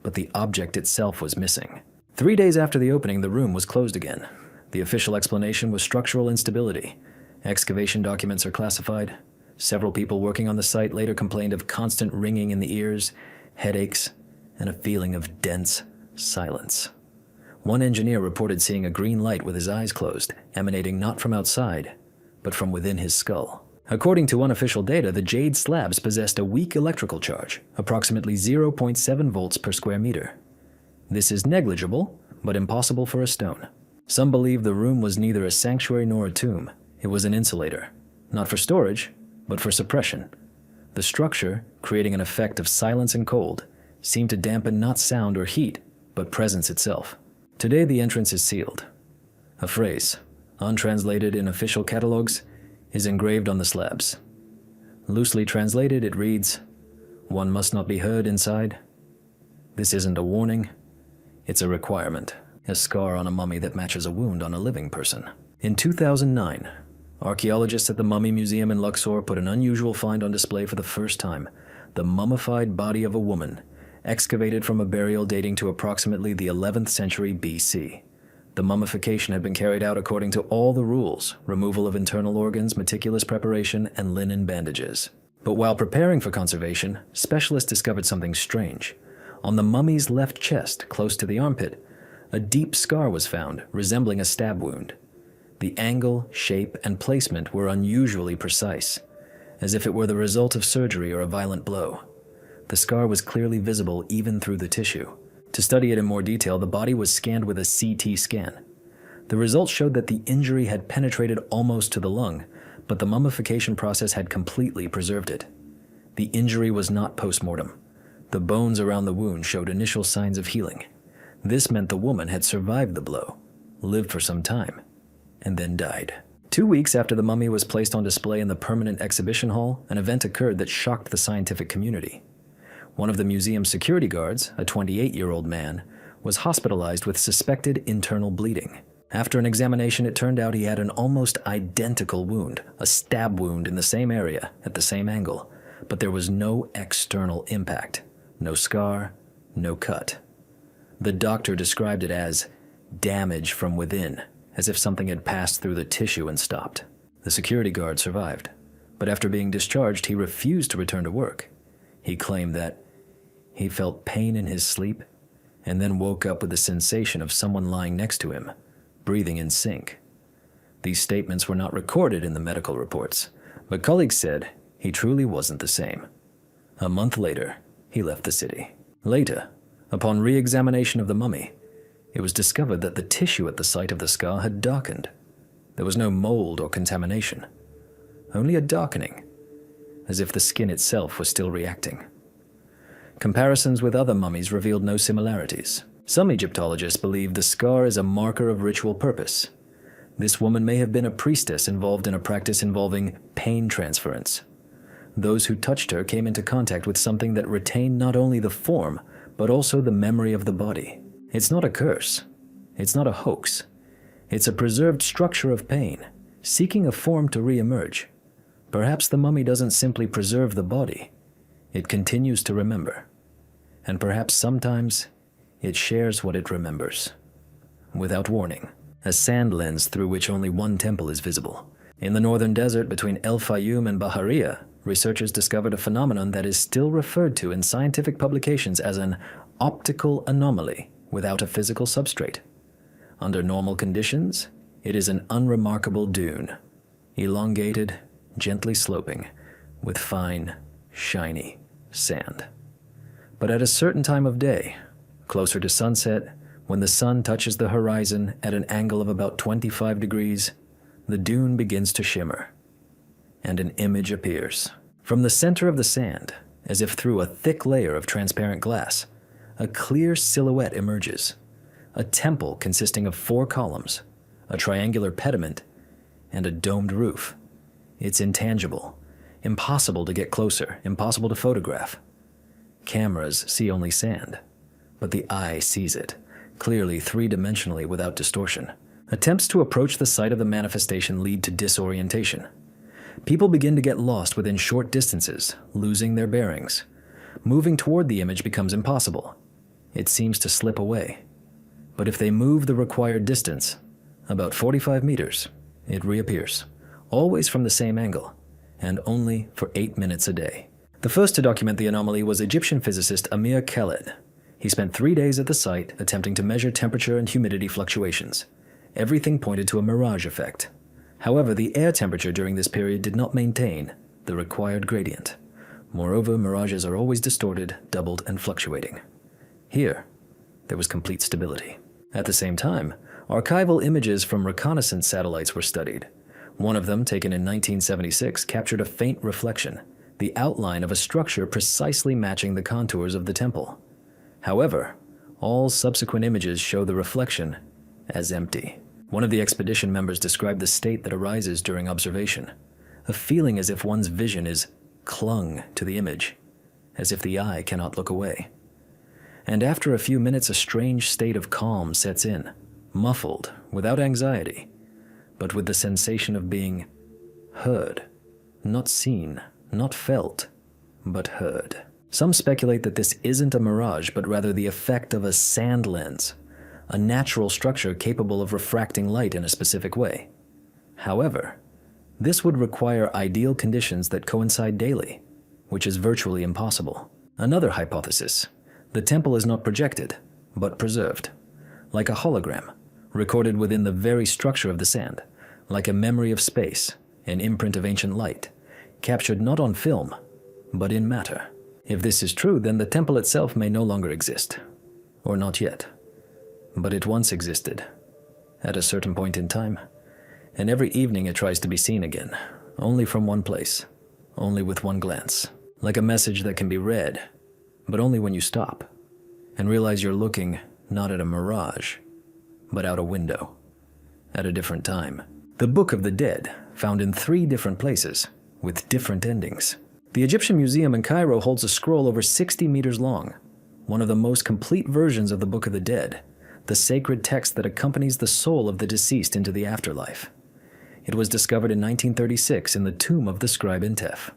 But the object itself was missing. 3 days after the opening, the room was closed again. The official explanation was structural instability. Excavation documents are classified. Several people working on the site later complained of constant ringing in the ears, headaches, and a feeling of dense silence. One engineer reported seeing a green light with his eyes closed, emanating not from outside, but from within his skull. According to unofficial data, the jade slabs possessed a weak electrical charge, approximately 0.7 volts per square meter. This is negligible, but impossible for a stone. Some believe the room was neither a sanctuary nor a tomb. It was an insulator, not for storage, but for suppression. The structure, creating an effect of silence and cold, seemed to dampen not sound or heat, but presence itself. Today the entrance is sealed. A phrase, untranslated in official catalogs, is engraved on the slabs. Loosely translated, it reads, "One must not be heard inside." This isn't a warning, it's a requirement, a scar on a mummy that matches a wound on a living person. In 2009, archaeologists at the Mummy Museum in Luxor put an unusual find on display for the first time: the mummified body of a woman, excavated from a burial dating to approximately the 11th century BC. The mummification had been carried out according to all the rules: removal of internal organs, meticulous preparation, and linen bandages. But while preparing for conservation, specialists discovered something strange. On the mummy's left chest, close to the armpit, a deep scar was found, resembling a stab wound. The angle, shape, and placement were unusually precise, as if it were the result of surgery or a violent blow. The scar was clearly visible even through the tissue. To study it in more detail, the body was scanned with a CT scan. The results showed that the injury had penetrated almost to the lung, but the mummification process had completely preserved it. The injury was not post-mortem. The bones around the wound showed initial signs of healing. This meant the woman had survived the blow, lived for some time, and then died. 2 weeks after the mummy was placed on display in the permanent exhibition hall, an event occurred that shocked the scientific community. One of the museum's security guards, a 28-year-old man, was hospitalized with suspected internal bleeding. After an examination, it turned out he had an almost identical wound, a stab wound in the same area, at the same angle, but there was no external impact, no scar, no cut. The doctor described it as damage from within, as if something had passed through the tissue and stopped. The security guard survived, but after being discharged, he refused to return to work. He claimed that he felt pain in his sleep and then woke up with the sensation of someone lying next to him, breathing in sync. These statements were not recorded in the medical reports, but colleagues said he truly wasn't the same. A month later, he left the city. Later, upon re-examination of the mummy, it was discovered that the tissue at the site of the scar had darkened. There was no mold or contamination, only a darkening, as if the skin itself was still reacting. Comparisons with other mummies revealed no similarities. Some Egyptologists believe the scar is a marker of ritual purpose. This woman may have been a priestess involved in a practice involving pain transference. Those who touched her came into contact with something that retained not only the form, but also the memory of the body. It's not a curse. It's not a hoax. It's a preserved structure of pain, seeking a form to re-emerge. Perhaps the mummy doesn't simply preserve the body. It continues to remember. And perhaps sometimes it shares what it remembers. Without warning, a sand lens through which only one temple is visible. In the northern desert between El Fayum and Bahariya, researchers discovered a phenomenon that is still referred to in scientific publications as an optical anomaly without a physical substrate. Under normal conditions, it is an unremarkable dune, elongated, gently sloping, with fine, shiny sand. But at a certain time of day, closer to sunset, when the sun touches the horizon at an angle of about 25 degrees, the dune begins to shimmer, and an image appears. From the center of the sand, as if through a thick layer of transparent glass, a clear silhouette emerges, a temple consisting of 4 columns, a triangular pediment, and a domed roof. It's intangible, impossible to get closer, impossible to photograph. Cameras see only sand, but the eye sees it, clearly 3-dimensionally without distortion. Attempts to approach the site of the manifestation lead to disorientation. People begin to get lost within short distances, losing their bearings. Moving toward the image becomes impossible. It seems to slip away. But if they move the required distance, about 45 meters, it reappears, always from the same angle, and only for 8 minutes a day. The first to document the anomaly was Egyptian physicist Amir Khaled. He spent 3 days at the site attempting to measure temperature and humidity fluctuations. Everything pointed to a mirage effect. However, the air temperature during this period did not maintain the required gradient. Moreover, mirages are always distorted, doubled, and fluctuating. Here, there was complete stability. At the same time, archival images from reconnaissance satellites were studied. One of them, taken in 1976, captured a faint reflection, the outline of a structure precisely matching the contours of the temple. However, all subsequent images show the reflection as empty. One of the expedition members described the state that arises during observation, a feeling as if one's vision is clung to the image, as if the eye cannot look away. And after a few minutes, a strange state of calm sets in, muffled, without anxiety, but with the sensation of being heard, not seen, not felt, but heard. Some speculate that this isn't a mirage, but rather the effect of a sand lens, a natural structure capable of refracting light in a specific way. However, this would require ideal conditions that coincide daily, which is virtually impossible. Another hypothesis: the temple is not projected, but preserved, like a hologram, recorded within the very structure of the sand, like a memory of space, an imprint of ancient light, captured not on film, but in matter. If this is true, then the temple itself may no longer exist, or not yet. But it once existed, at a certain point in time, and every evening it tries to be seen again, only from one place, only with one glance, like a message that can be read, but only when you stop and realize you're looking not at a mirage, but out a window, at a different time. The Book of the Dead, found in 3 different places, with different endings. The Egyptian Museum in Cairo holds a scroll over 60 meters long, one of the most complete versions of the Book of the Dead, the sacred text that accompanies the soul of the deceased into the afterlife. It was discovered in 1936 in the tomb of the scribe Intef.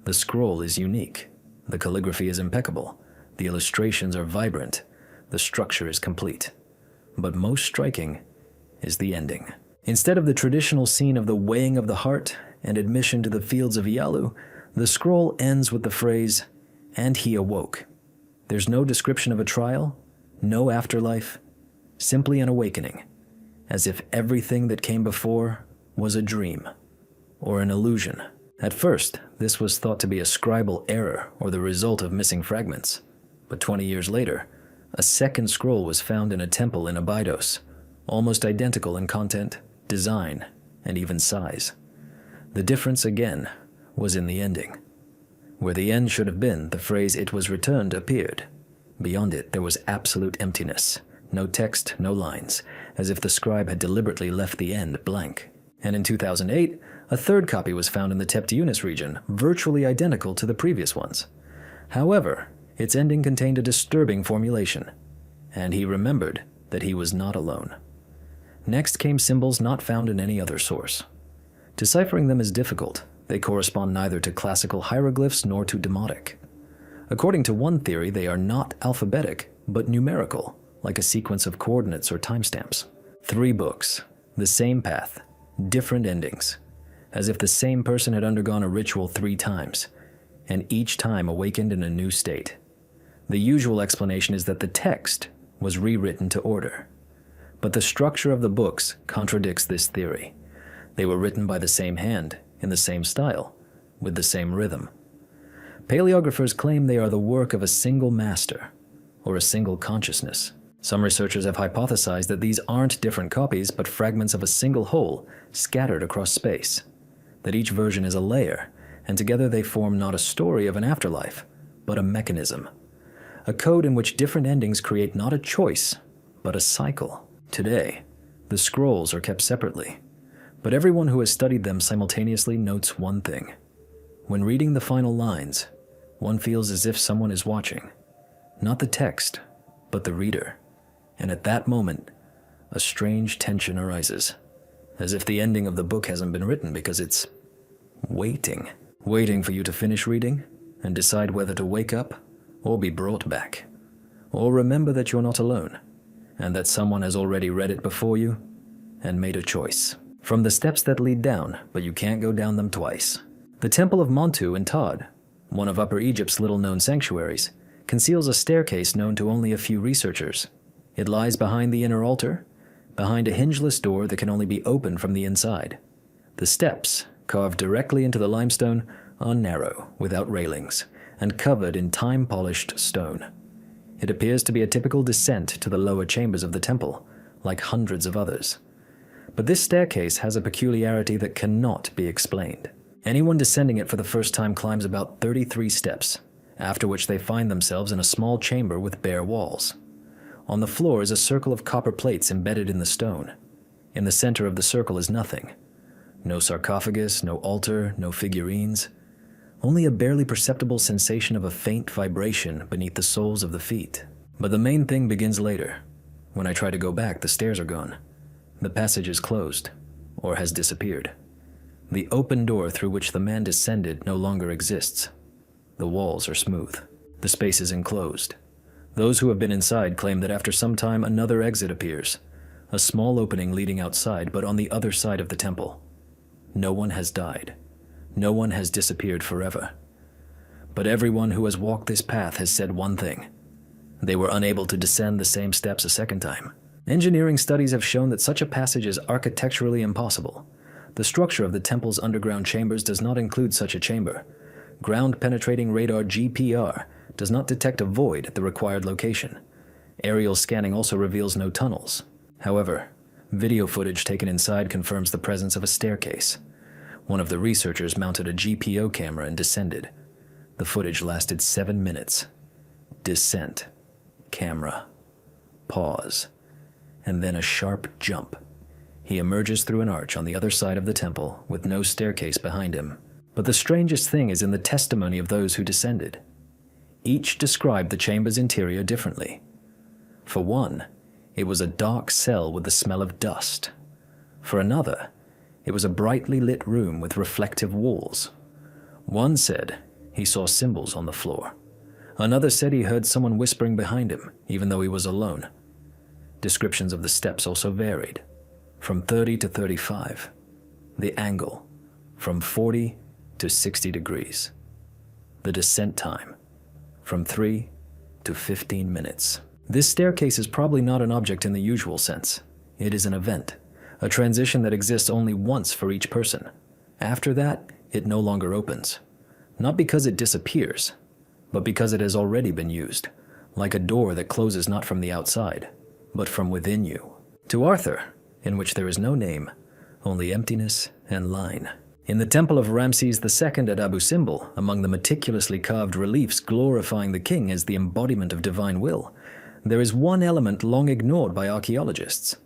The scroll is unique. The calligraphy is impeccable. The illustrations are vibrant. The structure is complete. But most striking is the ending. Instead of the traditional scene of the weighing of the heart and admission to the fields of Yalu, the scroll ends with the phrase, "And he awoke." There's no description of a trial, no afterlife, simply an awakening, as if everything that came before was a dream or an illusion. At first, this was thought to be a scribal error or the result of missing fragments. But 20 years later, a second scroll was found in a temple in Abydos, almost identical in content, design, and even size. The difference, again, was in the ending. Where the end should have been, the phrase "it was returned" appeared. Beyond it, there was absolute emptiness. No text, no lines, as if the scribe had deliberately left the end blank. And in 2008, a third copy was found in the Tept Yunus region, virtually identical to the previous ones. However, its ending contained a disturbing formulation, and he remembered that he was not alone. Next came symbols not found in any other source. Deciphering them is difficult. They correspond neither to classical hieroglyphs nor to demotic. According to one theory, they are not alphabetic, but numerical, like a sequence of coordinates or timestamps. 3 books, the same path, different endings, as if the same person had undergone a ritual 3 times, and each time awakened in a new state. The usual explanation is that the text was rewritten to order. But the structure of the books contradicts this theory. They were written by the same hand, in the same style, with the same rhythm. Paleographers claim they are the work of a single master, or a single consciousness. Some researchers have hypothesized that these aren't different copies, but fragments of a single whole scattered across space. That each version is a layer, and together they form not a story of an afterlife, but a mechanism. A code in which different endings create not a choice, but a cycle. Today, the scrolls are kept separately, but everyone who has studied them simultaneously notes one thing. When reading the final lines, one feels as if someone is watching, not the text, but the reader. And at that moment, a strange tension arises, as if the ending of the book hasn't been written because it's waiting for you to finish reading and decide whether to wake up or be brought back, or remember that you're not alone, and that someone has already read it before you and made a choice. From the steps that lead down, but you can't go down them twice. The Temple of Montu in Todd, one of Upper Egypt's little-known sanctuaries, conceals a staircase known to only a few researchers. It lies behind the inner altar, behind a hingeless door that can only be opened from the inside. The steps, carved directly into the limestone, are narrow, without railings, and covered in time-polished stone. It appears to be a typical descent to the lower chambers of the temple, like hundreds of others. But this staircase has a peculiarity that cannot be explained. Anyone descending it for the first time climbs about 33 steps, after which they find themselves in a small chamber with bare walls. On the floor is a circle of copper plates embedded in the stone. In the center of the circle is nothing. No sarcophagus, no altar, no figurines. Only a barely perceptible sensation of a faint vibration beneath the soles of the feet. But the main thing begins later. When I try to go back, the stairs are gone. The passage is closed, or has disappeared. The open door through which the man descended no longer exists. The walls are smooth. The space is enclosed. Those who have been inside claim that after some time another exit appears, a small opening leading outside, but on the other side of the temple. No one has died. No one has disappeared forever. But everyone who has walked this path has said one thing. They were unable to descend the same steps a second time. Engineering studies have shown that such a passage is architecturally impossible. The structure of the temple's underground chambers does not include such a chamber. Ground-penetrating radar GPR does not detect a void at the required location. Aerial scanning also reveals no tunnels. However, video footage taken inside confirms the presence of a staircase. One of the researchers mounted a GPO camera and descended. The footage lasted 7 minutes. Descent. Camera. pause, and then a sharp jump. He emerges through an arch on the other side of the temple with no staircase behind him. But the strangest thing is in the testimony of those who descended. Each described the chamber's interior differently. For one, it was a dark cell with the smell of dust. For another, it was a brightly lit room with reflective walls. One said he saw symbols on the floor. Another said he heard someone whispering behind him, even though he was alone. Descriptions of the steps also varied, from 30 to 35. The angle, from 40 to 60 degrees. The descent time, from 3 to 15 minutes. This staircase is probably not an object in the usual sense. It is an event, a transition that exists only once for each person. After that, it no longer opens. Not because it disappears, but because it has already been used, like a door that closes not from the outside, but from within you. To Arthur, in which there is no name, only emptiness and line. In the temple of Ramses II at Abu Simbel, among the meticulously carved reliefs glorifying the king as the embodiment of divine will, there is one element long ignored by archaeologists.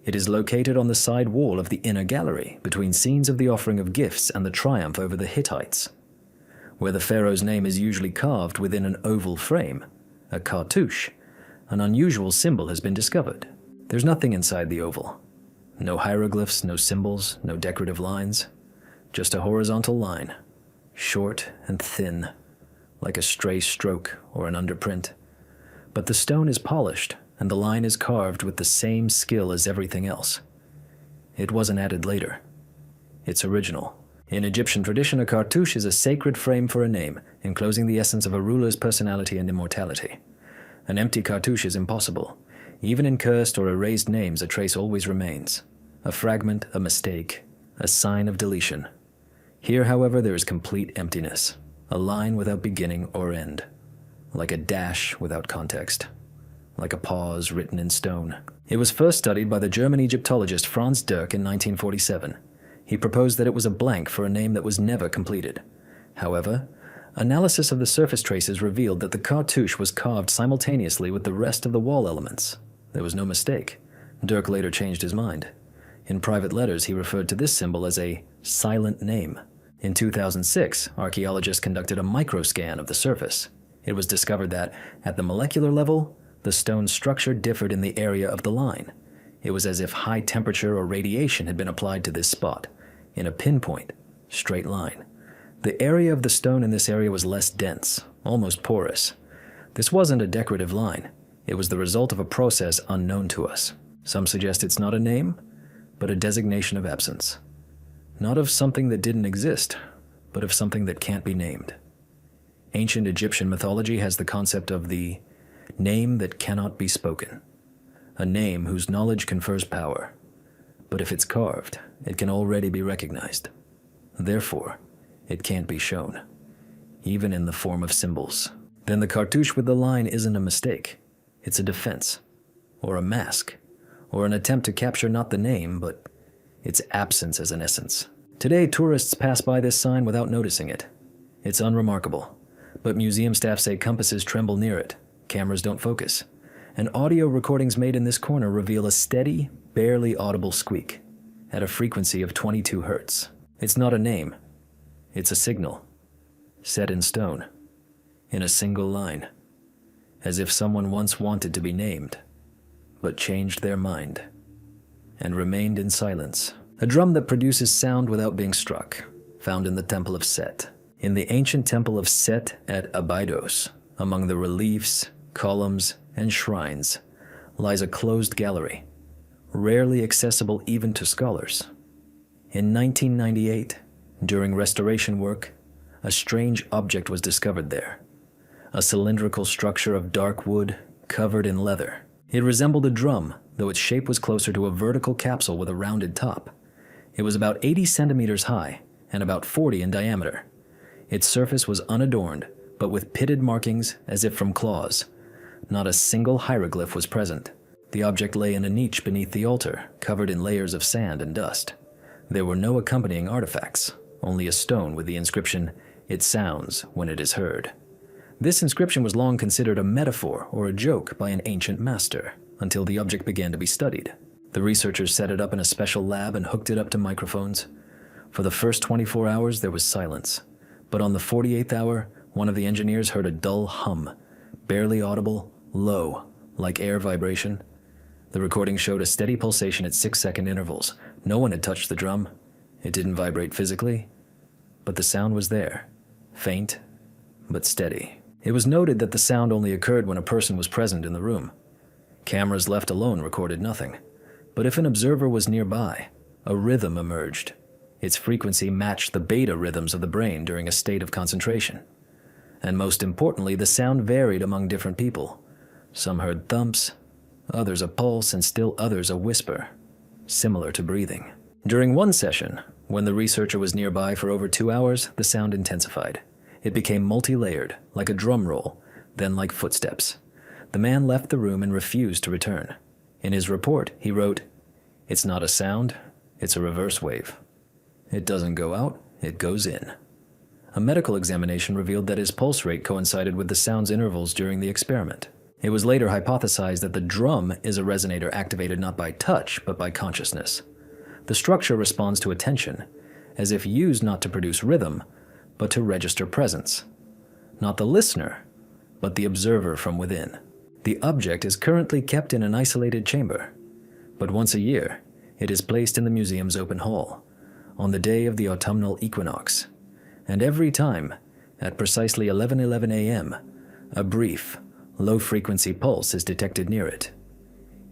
It is located on the side wall of the inner gallery, between scenes of the offering of gifts and the triumph over the Hittites. Where the pharaoh's name is usually carved within an oval frame, a cartouche, an unusual symbol has been discovered. There's nothing inside the oval. No hieroglyphs, no symbols, no decorative lines. Just a horizontal line, short and thin, like a stray stroke or an underprint. But the stone is polished, and the line is carved with the same skill as everything else. It wasn't added later. It's original. In Egyptian tradition, a cartouche is a sacred frame for a name, enclosing the essence of a ruler's personality and immortality. An empty cartouche is impossible. Even in cursed or erased names, a trace always remains. A fragment, a mistake, a sign of deletion. Here, however, there is complete emptiness, a line without beginning or end, like a dash without context, like a pause written in stone. It was first studied by the German Egyptologist Franz Dirk in 1947. He proposed that it was a blank for a name that was never completed. However, analysis of the surface traces revealed that the cartouche was carved simultaneously with the rest of the wall elements. There was no mistake. Dirk later changed his mind. In private letters, he referred to this symbol as a silent name. In 2006, archaeologists conducted a microscan of the surface. It was discovered that, at the molecular level, the stone's structure differed in the area of the line. It was as if high temperature or radiation had been applied to this spot, in a pinpoint, straight line. The area of the stone in this area was less dense, almost porous. This wasn't a decorative line. It was the result of a process unknown to us. Some suggest it's not a name, but a designation of absence. Not of something that didn't exist, but of something that can't be named. Ancient Egyptian mythology has the concept of the name that cannot be spoken, a name whose knowledge confers power, but if it's carved, it can already be recognized. Therefore, it can't be shown, even in the form of symbols. Then the cartouche with the line isn't a mistake. It's a defense, or a mask, or an attempt to capture not the name, but its absence as an essence. Today, tourists pass by this sign without noticing it. It's unremarkable, but museum staff say compasses tremble near it, cameras don't focus, and audio recordings made in this corner reveal a steady, barely audible squeak at a frequency of 22 hertz. It's not a name. It's a signal, set in stone, in a single line, as if someone once wanted to be named, but changed their mind, and remained in silence. A drum that produces sound without being struck, found in the Temple of Set. In the ancient Temple of Set at Abydos, among the reliefs, columns, and shrines, lies a closed gallery, rarely accessible even to scholars. In 1998, during restoration work, a strange object was discovered there. A cylindrical structure of dark wood covered in leather. It resembled a drum, though its shape was closer to a vertical capsule with a rounded top. It was about 80 centimeters high and about 40 in diameter. Its surface was unadorned, but with pitted markings as if from claws. Not a single hieroglyph was present. The object lay in a niche beneath the altar, covered in layers of sand and dust. There were no accompanying artifacts, only a stone with the inscription, "It sounds when it is heard." This inscription was long considered a metaphor or a joke by an ancient master. until the object began to be studied. The researchers set it up in a special lab and hooked it up to microphones. For the first 24 hours, there was silence. But on the 48th hour, one of the engineers heard a dull hum, barely audible, low, like air vibration. The recording showed a steady pulsation at 6-second intervals. No one had touched the drum. It didn't vibrate physically, but the sound was there, faint, but steady. It was noted that the sound only occurred when a person was present in the room. Cameras left alone recorded nothing. But if an observer was nearby, a rhythm emerged. Its frequency matched the beta rhythms of the brain during a state of concentration. And most importantly, the sound varied among different people. Some heard thumps, others a pulse, and still others a whisper, similar to breathing. During one session, when the researcher was nearby for over 2 hours, the sound intensified. It became multi-layered, like a drum roll, then like footsteps. The man left the room and refused to return. In his report, he wrote, "It's not a sound, it's a reverse wave. It doesn't go out, it goes in." A medical examination revealed that his pulse rate coincided with the sound's intervals during the experiment. It was later hypothesized that the drum is a resonator activated not by touch, but by consciousness. The structure responds to attention, as if used not to produce rhythm, but to register presence. Not the listener, but the observer from within. The object is currently kept in an isolated chamber, but once a year, it is placed in the museum's open hall, on the day of the autumnal equinox. And every time, at precisely 11:11 a.m., a brief, low-frequency pulse is detected near it,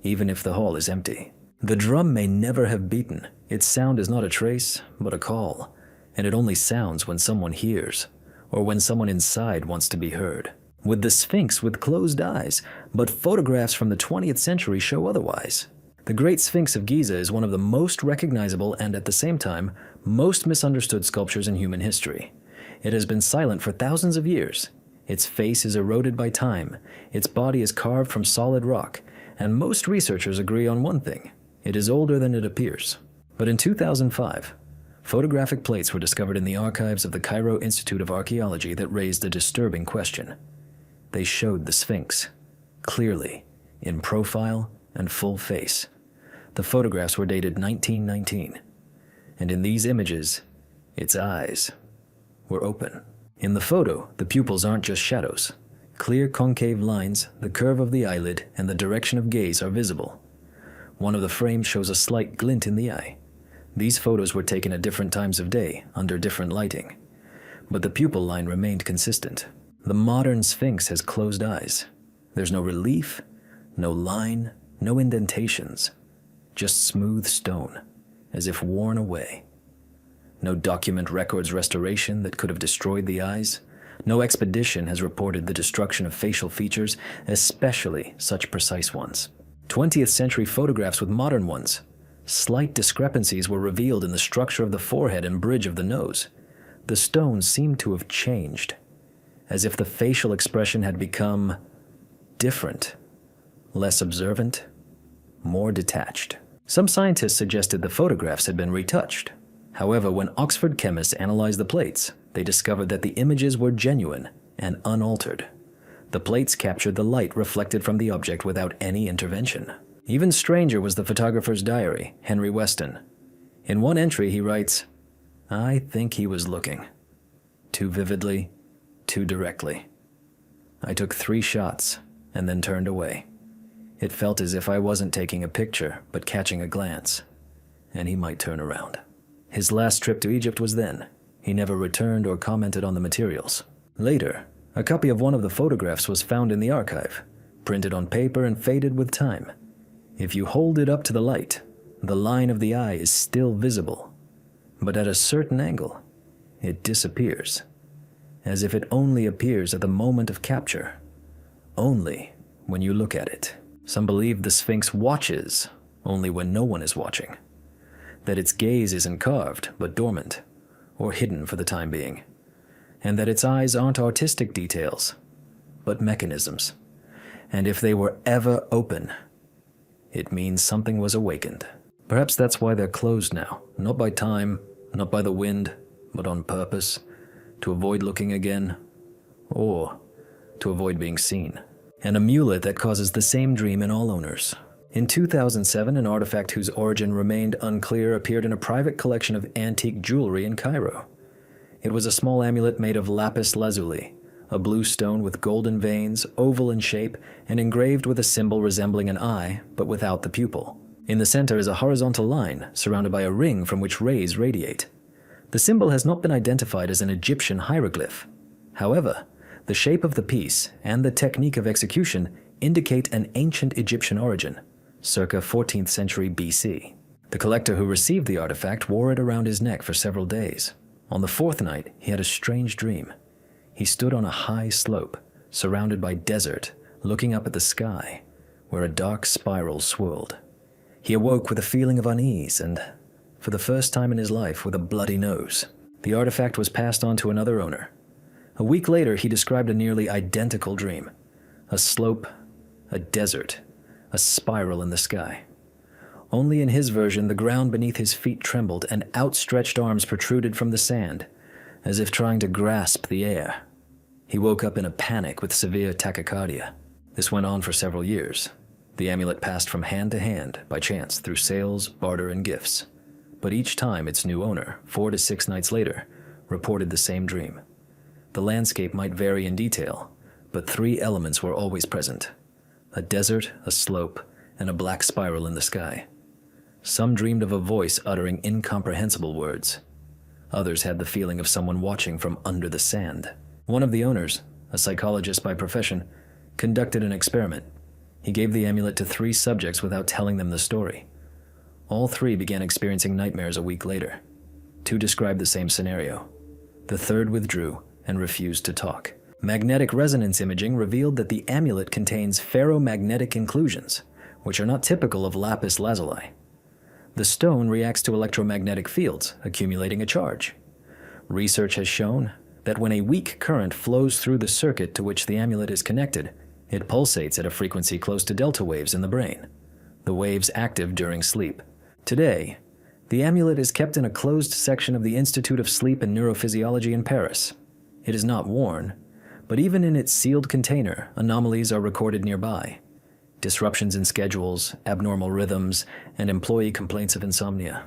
even if the hall is empty. The drum may never have beaten. Its sound is not a trace, but a call, and it only sounds when someone hears, or when someone inside wants to be heard. With the Sphinx with closed eyes, but photographs from the 20th century show otherwise. The Great Sphinx of Giza is one of the most recognizable and, at the same time, most misunderstood sculptures in human history. It has been silent for thousands of years. Its face is eroded by time, its body is carved from solid rock, and most researchers agree on one thing: it is older than it appears. But in 2005, photographic plates were discovered in the archives of the Cairo Institute of Archaeology that raised a disturbing question. They showed the Sphinx, clearly, in profile and full face. The photographs were dated 1919, and in these images, its eyes were open. In the photo, the pupils aren't just shadows. Clear concave lines, the curve of the eyelid, and the direction of gaze are visible. One of the frames shows a slight glint in the eye. These photos were taken at different times of day, under different lighting, but the pupil line remained consistent. The modern Sphinx has closed eyes. There's no relief, no line, no indentations, just smooth stone, as if worn away. No document records restoration that could have destroyed the eyes. No expedition has reported the destruction of facial features, especially such precise ones. 20th century photographs with modern ones. Slight discrepancies were revealed in the structure of the forehead and bridge of the nose. The stones seemed to have changed, as if the facial expression had become different, less observant, more detached. Some scientists suggested the photographs had been retouched. However, when Oxford chemists analyzed the plates, they discovered that the images were genuine and unaltered. The plates captured the light reflected from the object without any intervention. Even stranger was the photographer's diary, Henry Weston. In one entry he writes, "I think he was looking. Too vividly, too directly. I took 3 shots and then turned away. It felt as if I wasn't taking a picture, but catching a glance, and he might turn around." His last trip to Egypt was then. He never returned or commented on the materials. Later, a copy of one of the photographs was found in the archive, printed on paper and faded with time. If you hold it up to the light, the line of the eye is still visible, but at a certain angle, it disappears, as if it only appears at the moment of capture, only when you look at it. Some believe the Sphinx watches only when no one is watching, that its gaze isn't carved but dormant, or hidden for the time being, and that its eyes aren't artistic details, but mechanisms. And if they were ever open, it means something was awakened. Perhaps that's why they're closed now, not by time, not by the wind, but on purpose, to avoid looking again, or to avoid being seen. an amulet that causes the same dream in all owners. In 2007, an artifact whose origin remained unclear appeared in a private collection of antique jewelry in Cairo. It was a small amulet made of lapis lazuli, a blue stone with golden veins, oval in shape, and engraved with a symbol resembling an eye, but without the pupil. In the center is a horizontal line, surrounded by a ring from which rays radiate. The symbol has not been identified as an Egyptian hieroglyph. However, the shape of the piece and the technique of execution indicate an ancient Egyptian origin, circa 14th century BC. The collector who received the artifact wore it around his neck for several days. On the fourth night, he had a strange dream. He stood on a high slope, surrounded by desert, looking up at the sky, where a dark spiral swirled. He awoke with a feeling of unease and, for the first time in his life, with a bloody nose. The artifact was passed on to another owner. A week later, he described a nearly identical dream. A slope, a desert, a spiral in the sky. Only in his version, the ground beneath his feet trembled and outstretched arms protruded from the sand, as if trying to grasp the air. He woke up in a panic with severe tachycardia. This went on for several years. The amulet passed from hand to hand, by chance, through sales, barter, and gifts. But each time its new owner, 4 to 6 nights later, reported the same dream. The landscape might vary in detail, but 3 elements were always present: a desert, a slope, and a black spiral in the sky. Some dreamed of a voice uttering incomprehensible words. Others had the feeling of someone watching from under the sand. One of the owners, a psychologist by profession, conducted an experiment. He gave the amulet to 3 subjects without telling them the story. All 3 began experiencing nightmares a week later. 2 described the same scenario. The third withdrew and refused to talk. Magnetic resonance imaging revealed that the amulet contains ferromagnetic inclusions, which are not typical of lapis lazuli. The stone reacts to electromagnetic fields, accumulating a charge. Research has shown that when a weak current flows through the circuit to which the amulet is connected, it pulsates at a frequency close to delta waves in the brain, the waves active during sleep. Today, the amulet is kept in a closed section of the Institute of Sleep and Neurophysiology in Paris. It is not worn, but even in its sealed container, anomalies are recorded nearby. Disruptions in schedules, abnormal rhythms, and employee complaints of insomnia.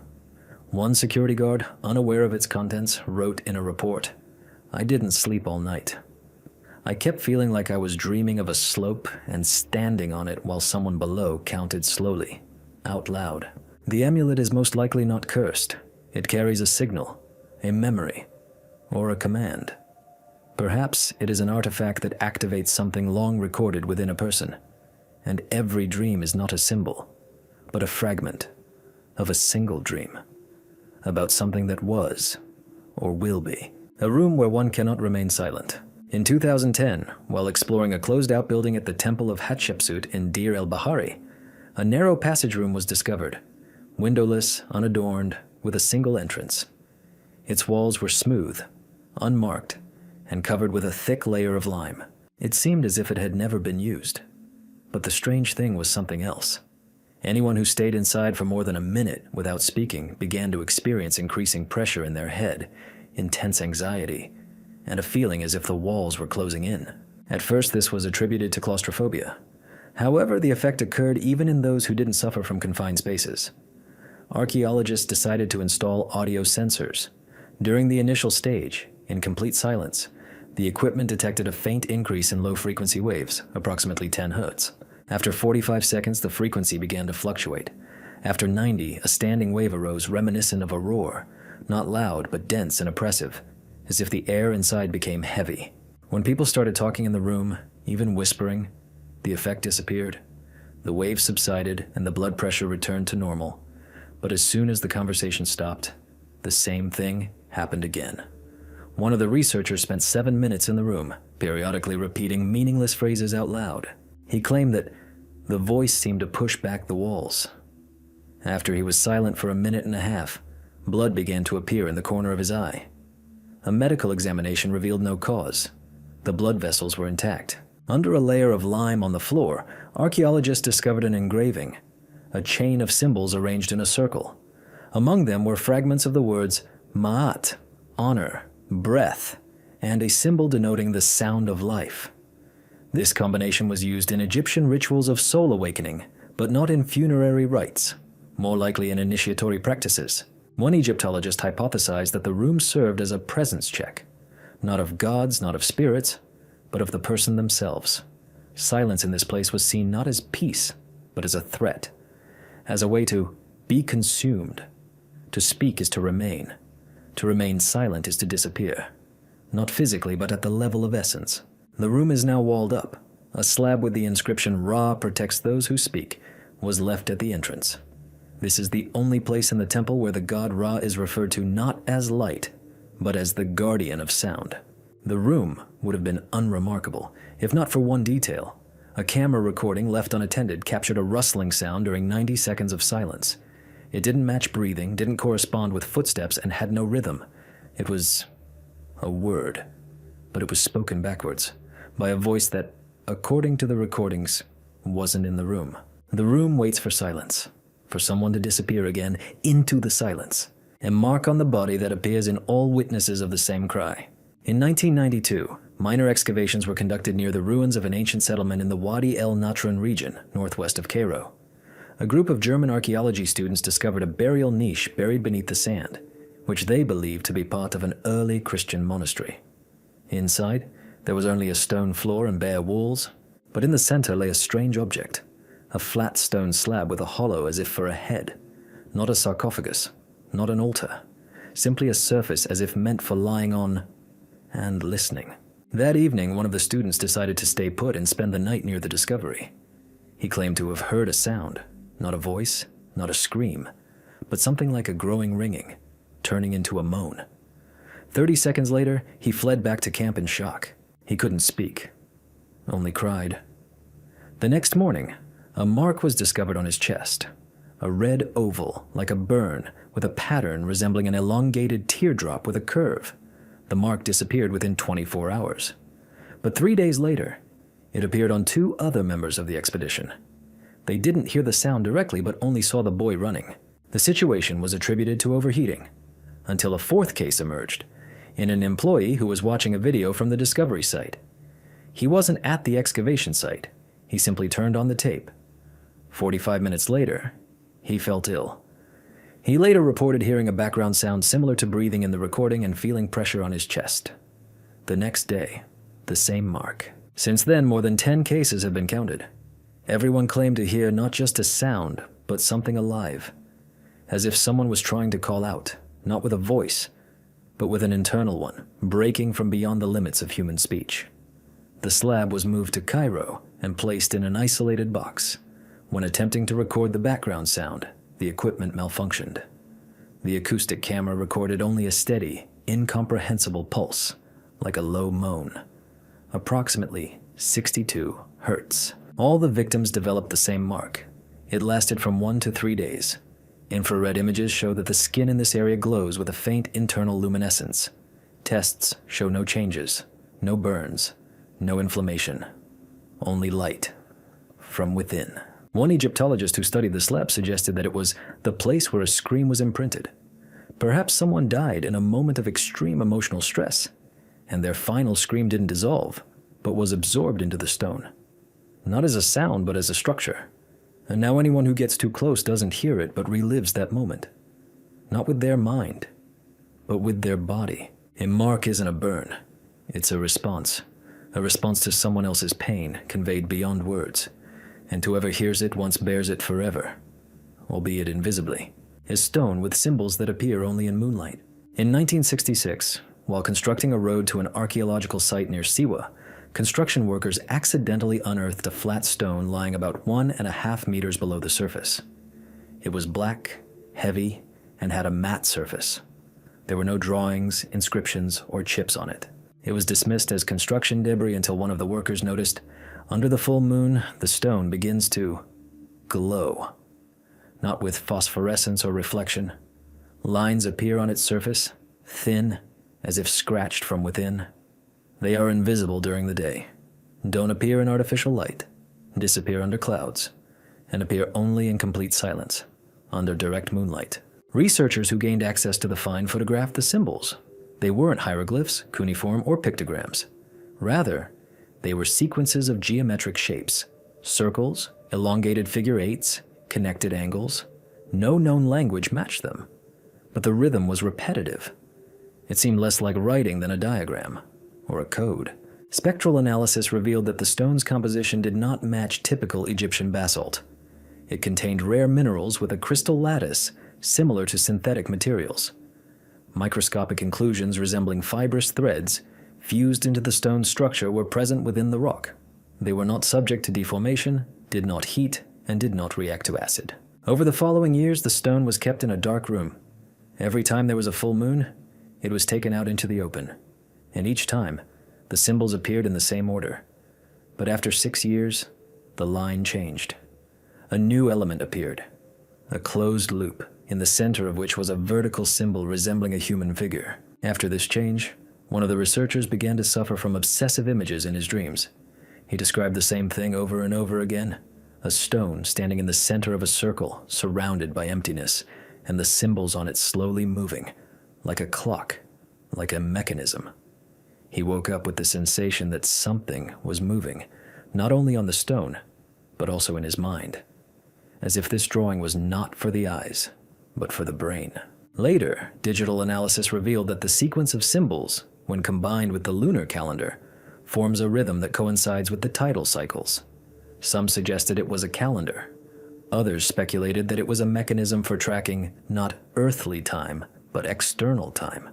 One security guard, unaware of its contents, wrote in a report, "I didn't sleep all night. I kept feeling like I was dreaming of a slope and standing on it while someone below counted slowly, out loud." The amulet is most likely not cursed. It carries a signal, a memory, or a command. Perhaps it is an artifact that activates something long recorded within a person. And every dream is not a symbol, but a fragment of a single dream about something that was or will be. A room where one cannot remain silent. In 2010, while exploring a closed-out building at the Temple of Hatshepsut in Deir el-Bahari, a narrow passage room was discovered, windowless, unadorned, with a single entrance. Its walls were smooth, unmarked, and covered with a thick layer of lime. It seemed as if it had never been used. But the strange thing was something else. Anyone who stayed inside for more than a minute without speaking began to experience increasing pressure in their head, intense anxiety, and a feeling as if the walls were closing in. At first, this was attributed to claustrophobia. However, the effect occurred even in those who didn't suffer from confined spaces. Archaeologists decided to install audio sensors. During the initial stage, in complete silence, the equipment detected a faint increase in low-frequency waves, approximately 10 Hz. After 45 seconds, the frequency began to fluctuate. After 90, a standing wave arose reminiscent of a roar, not loud but dense and oppressive, as if the air inside became heavy. When people started talking in the room, even whispering, the effect disappeared. The waves subsided and the blood pressure returned to normal. But as soon as the conversation stopped, the same thing happened again. One of the researchers spent 7 minutes in the room, periodically repeating meaningless phrases out loud. He claimed that the voice seemed to push back the walls. After he was silent for 1.5 minutes, blood began to appear in the corner of his eye. A medical examination revealed no cause. The blood vessels were intact. Under a layer of lime on the floor, archaeologists discovered an engraving, a chain of symbols arranged in a circle. Among them were fragments of the words Ma'at, honor, breath, and a symbol denoting the sound of life. This combination was used in Egyptian rituals of soul awakening, but not in funerary rites, more likely in initiatory practices. One Egyptologist hypothesized that the room served as a presence check, not of gods, not of spirits, but of the person themselves. Silence in this place was seen not as peace, but as a threat, as a way to be consumed. To speak is to remain. To remain silent is to disappear. Not physically, but at the level of essence. The room is now walled up. A slab with the inscription "Ra protects those who speak" was left at the entrance. This is the only place in the temple where the god Ra is referred to not as light, but as the guardian of sound. The room would have been unremarkable, if not for one detail. A camera recording left unattended captured a rustling sound during 90 seconds of silence. It didn't match breathing, didn't correspond with footsteps, and had no rhythm. It was a word, but it was spoken backwards, by a voice that, according to the recordings, wasn't in the room. The room waits for silence, for someone to disappear again into the silence, a mark on the body that appears in all witnesses of the same cry. In 1992, minor excavations were conducted near the ruins of an ancient settlement in the Wadi El Natron region, northwest of Cairo. A group of German archaeology students discovered a burial niche buried beneath the sand, which they believed to be part of an early Christian monastery. Inside, there was only a stone floor and bare walls, but in the center lay a strange object, a flat stone slab with a hollow as if for a head. Not a sarcophagus, not an altar, simply a surface as if meant for lying on and listening. That evening, one of the students decided to stay put and spend the night near the discovery. He claimed to have heard a sound, not a voice, not a scream, but something like a growing ringing, turning into a moan. 30 seconds later, he fled back to camp in shock. He couldn't speak, only cried. The next morning, a mark was discovered on his chest, a red oval like a burn with a pattern resembling an elongated teardrop with a curve. The mark disappeared within 24 hours. But 3 days later, it appeared on 2 other members of the expedition. They didn't hear the sound directly, but only saw the boy running. The situation was attributed to overheating, until a 4th case emerged, in an employee who was watching a video from the discovery site. He wasn't at the excavation site. He simply turned on the tape. 45 minutes later, he felt ill. He later reported hearing a background sound similar to breathing in the recording and feeling pressure on his chest. The next day, the same mark. Since then, more than 10 cases have been counted. Everyone claimed to hear not just a sound, but something alive, as if someone was trying to call out, not with a voice, but with an internal one, breaking from beyond the limits of human speech. The slab was moved to Cairo and placed in an isolated box. When attempting to record the background sound, the equipment malfunctioned. The acoustic camera recorded only a steady, incomprehensible pulse, like a low moan, approximately 62 hertz. All the victims developed the same mark. It lasted from 1 to 3 days. Infrared images show that the skin in this area glows with a faint internal luminescence. Tests show no changes, no burns, no inflammation, only light from within. One Egyptologist who studied the slab suggested that it was the place where a scream was imprinted. Perhaps someone died in a moment of extreme emotional stress, and their final scream didn't dissolve, but was absorbed into the stone. Not as a sound, but as a structure. And now anyone who gets too close doesn't hear it, but relives that moment. Not with their mind, but with their body. A mark isn't a burn. It's a response to someone else's pain conveyed beyond words. And whoever hears it once bears it forever, albeit invisibly. A stone with symbols that appear only in moonlight. In 1966, while constructing a road to an archaeological site near Siwa, construction workers accidentally unearthed a flat stone lying about 1.5 meters below the surface. It was black, heavy, and had a matte surface. There were no drawings, inscriptions, or chips on it. It was dismissed as construction debris until one of the workers noticed, under the full moon, the stone begins to glow. Not with phosphorescence or reflection. Lines appear on its surface, thin, as if scratched from within. They are invisible during the day, don't appear in artificial light, disappear under clouds, and appear only in complete silence, under direct moonlight. Researchers who gained access to the find photographed the symbols. They weren't hieroglyphs, cuneiform, or pictograms. Rather, They were sequences of geometric shapes: circles, elongated figure eights, connected angles. No known language matched them, but the rhythm was repetitive. It seemed less like writing than a diagram, or a code. Spectral analysis revealed that the stone's composition did not match typical Egyptian basalt. It contained rare minerals with a crystal lattice similar to synthetic materials. Microscopic inclusions resembling fibrous threads fused into the stone's structure were present within the rock. They were not subject to deformation, did not heat, and did not react to acid. Over the following years, the stone was kept in a dark room. Every time there was a full moon, it was taken out into the open. And each time, the symbols appeared in the same order. But after 6 years, the line changed. A new element appeared, a closed loop, in the center of which was a vertical symbol resembling a human figure. After this change, one of the researchers began to suffer from obsessive images in his dreams. He described the same thing over and over again: a stone standing in the center of a circle, surrounded by emptiness, and the symbols on it slowly moving, like a clock, like a mechanism. He woke up with the sensation that something was moving, not only on the stone, but also in his mind, as if this drawing was not for the eyes, but for the brain. Later, digital analysis revealed that the sequence of symbols, when combined with the lunar calendar, forms a rhythm that coincides with the tidal cycles. Some suggested it was a calendar. Others speculated that it was a mechanism for tracking not earthly time, but external time.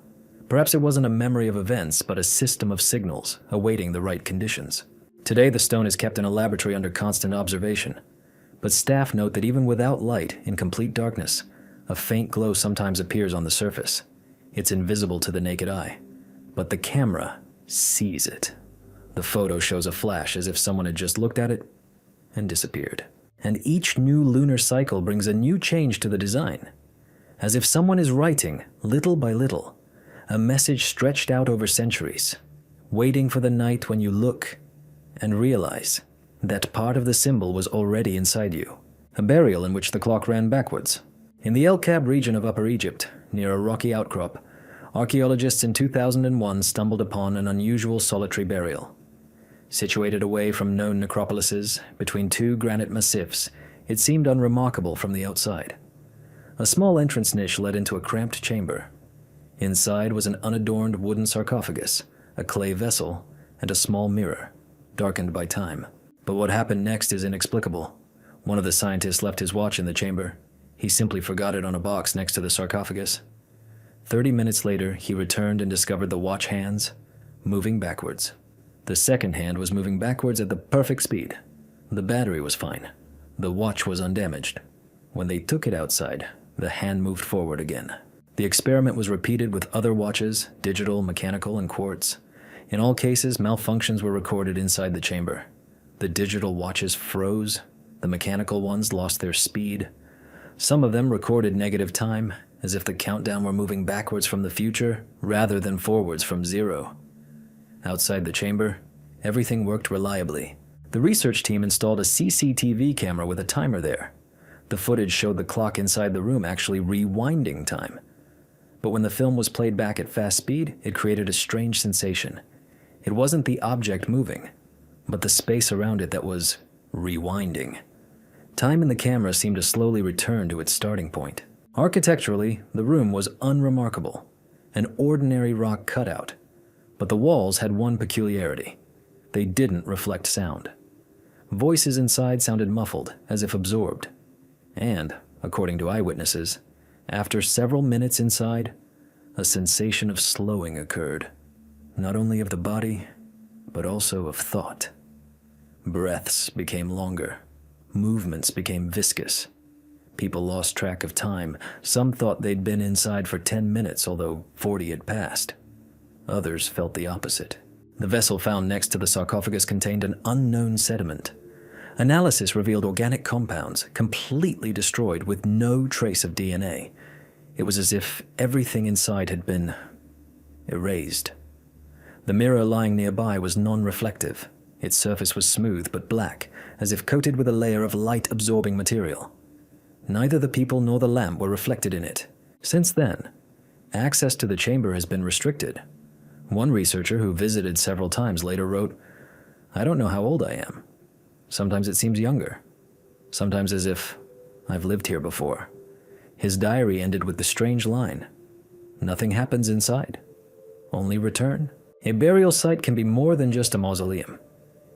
Perhaps it wasn't a memory of events, but a system of signals awaiting the right conditions. Today, the stone is kept in a laboratory under constant observation. But staff note that even without light, in complete darkness, a faint glow sometimes appears on the surface. It's invisible to the naked eye, but the camera sees it. The photo shows a flash as if someone had just looked at it and disappeared. And each new lunar cycle brings a new change to the design, as if someone is writing, little by little, a message stretched out over centuries, waiting for the night when you look and realize that part of the symbol was already inside you. A burial in which the clock ran backwards. In the El Kab region of Upper Egypt, near a rocky outcrop, archaeologists in 2001 stumbled upon an unusual solitary burial. Situated away from known necropolises, between two granite massifs, it seemed unremarkable from the outside. A small entrance niche led into a cramped chamber. Inside was an unadorned wooden sarcophagus, a clay vessel, and a small mirror, darkened by time. But what happened next is inexplicable. One of the scientists left his watch in the chamber. He simply forgot it on a box next to the sarcophagus. 30 minutes later, he returned and discovered the watch hands moving backwards. The second hand was moving backwards at the perfect speed. The battery was fine. The watch was undamaged. When they took it outside, the hand moved forward again. The experiment was repeated with other watches, digital, mechanical, and quartz. In all cases, malfunctions were recorded inside the chamber. The digital watches froze. The mechanical ones lost their speed. Some of them recorded negative time, as if the countdown were moving backwards from the future rather than forwards from zero. Outside the chamber, everything worked reliably. The research team installed a CCTV camera with a timer there. The footage showed the clock inside the room actually rewinding time. But when the film was played back at fast speed, it created a strange sensation. It wasn't the object moving, but the space around it that was rewinding. Time in the camera seemed to slowly return to its starting point. Architecturally, the room was unremarkable, an ordinary rock cutout. But the walls had one peculiarity. They didn't reflect sound. Voices inside sounded muffled, as if absorbed. And, according to eyewitnesses, after several minutes inside, a sensation of slowing occurred, not only of the body, but also of thought. Breaths became longer. Movements became viscous. People lost track of time. Some thought they'd been inside for 10 minutes, although 40 had passed. Others felt the opposite. The vessel found next to the sarcophagus contained an unknown sediment. Analysis revealed organic compounds, completely destroyed with no trace of DNA. It was as if everything inside had been erased. The mirror lying nearby was non-reflective. Its surface was smooth but black, as if coated with a layer of light-absorbing material. Neither the people nor the lamp were reflected in it. Since then, access to the chamber has been restricted. One researcher who visited several times later wrote, I don't know how old I am. Sometimes it seems younger. Sometimes as if I've lived here before. His diary ended with the strange line, "Nothing happens inside. Only return." A burial site can be more than just a mausoleum.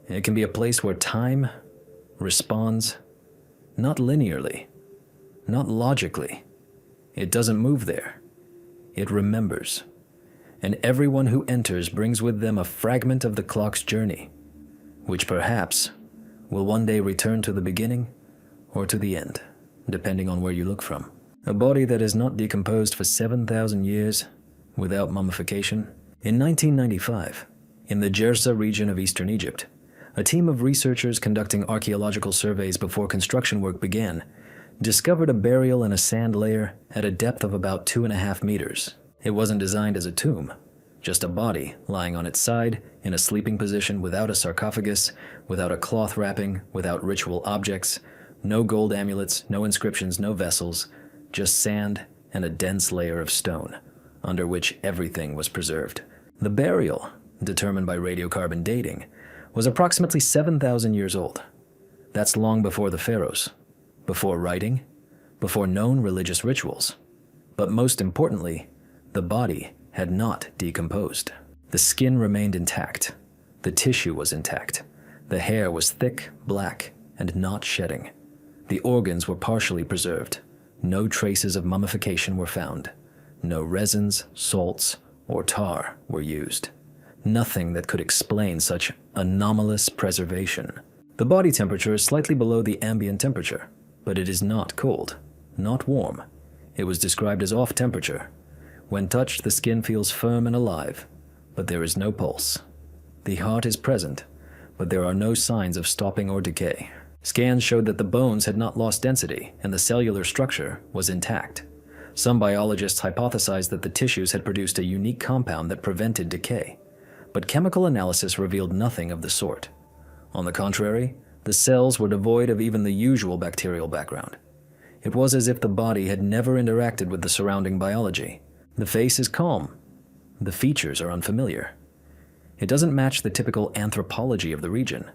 It can be a place where time responds, not linearly, not logically. It doesn't move there. It remembers. And everyone who enters brings with them a fragment of the clock's journey, which perhaps will one day return to the beginning or to the end, depending on where you look from. A body that has not decomposed for 7,000 years without mummification. In 1995, in the Jersa region of eastern Egypt, a team of researchers conducting archaeological surveys before construction work began discovered a burial in a sand layer at a depth of about 2.5 meters. It wasn't designed as a tomb, just a body lying on its side in a sleeping position without a sarcophagus, without a cloth wrapping, without ritual objects, no gold amulets, no inscriptions, no vessels, just sand and a dense layer of stone, under which everything was preserved. The burial, determined by radiocarbon dating, was approximately 7,000 years old. That's long before the pharaohs, before writing, before known religious rituals. But most importantly, the body had not decomposed. The skin remained intact. The tissue was intact. The hair was thick, black, and not shedding. The organs were partially preserved. No traces of mummification were found. No resins, salts, or tar were used. Nothing that could explain such anomalous preservation. The body temperature is slightly below the ambient temperature, but it is not cold, not warm. It was described as off temperature. When touched, the skin feels firm and alive, but there is no pulse. The heart is present, but there are no signs of stopping or decay. Scans showed that the bones had not lost density and the cellular structure was intact. Some biologists hypothesized that the tissues had produced a unique compound that prevented decay, but chemical analysis revealed nothing of the sort. On the contrary, the cells were devoid of even the usual bacterial background. It was as if the body had never interacted with the surrounding biology. The face is calm. The features are unfamiliar. It doesn't match the typical anthropology of the region.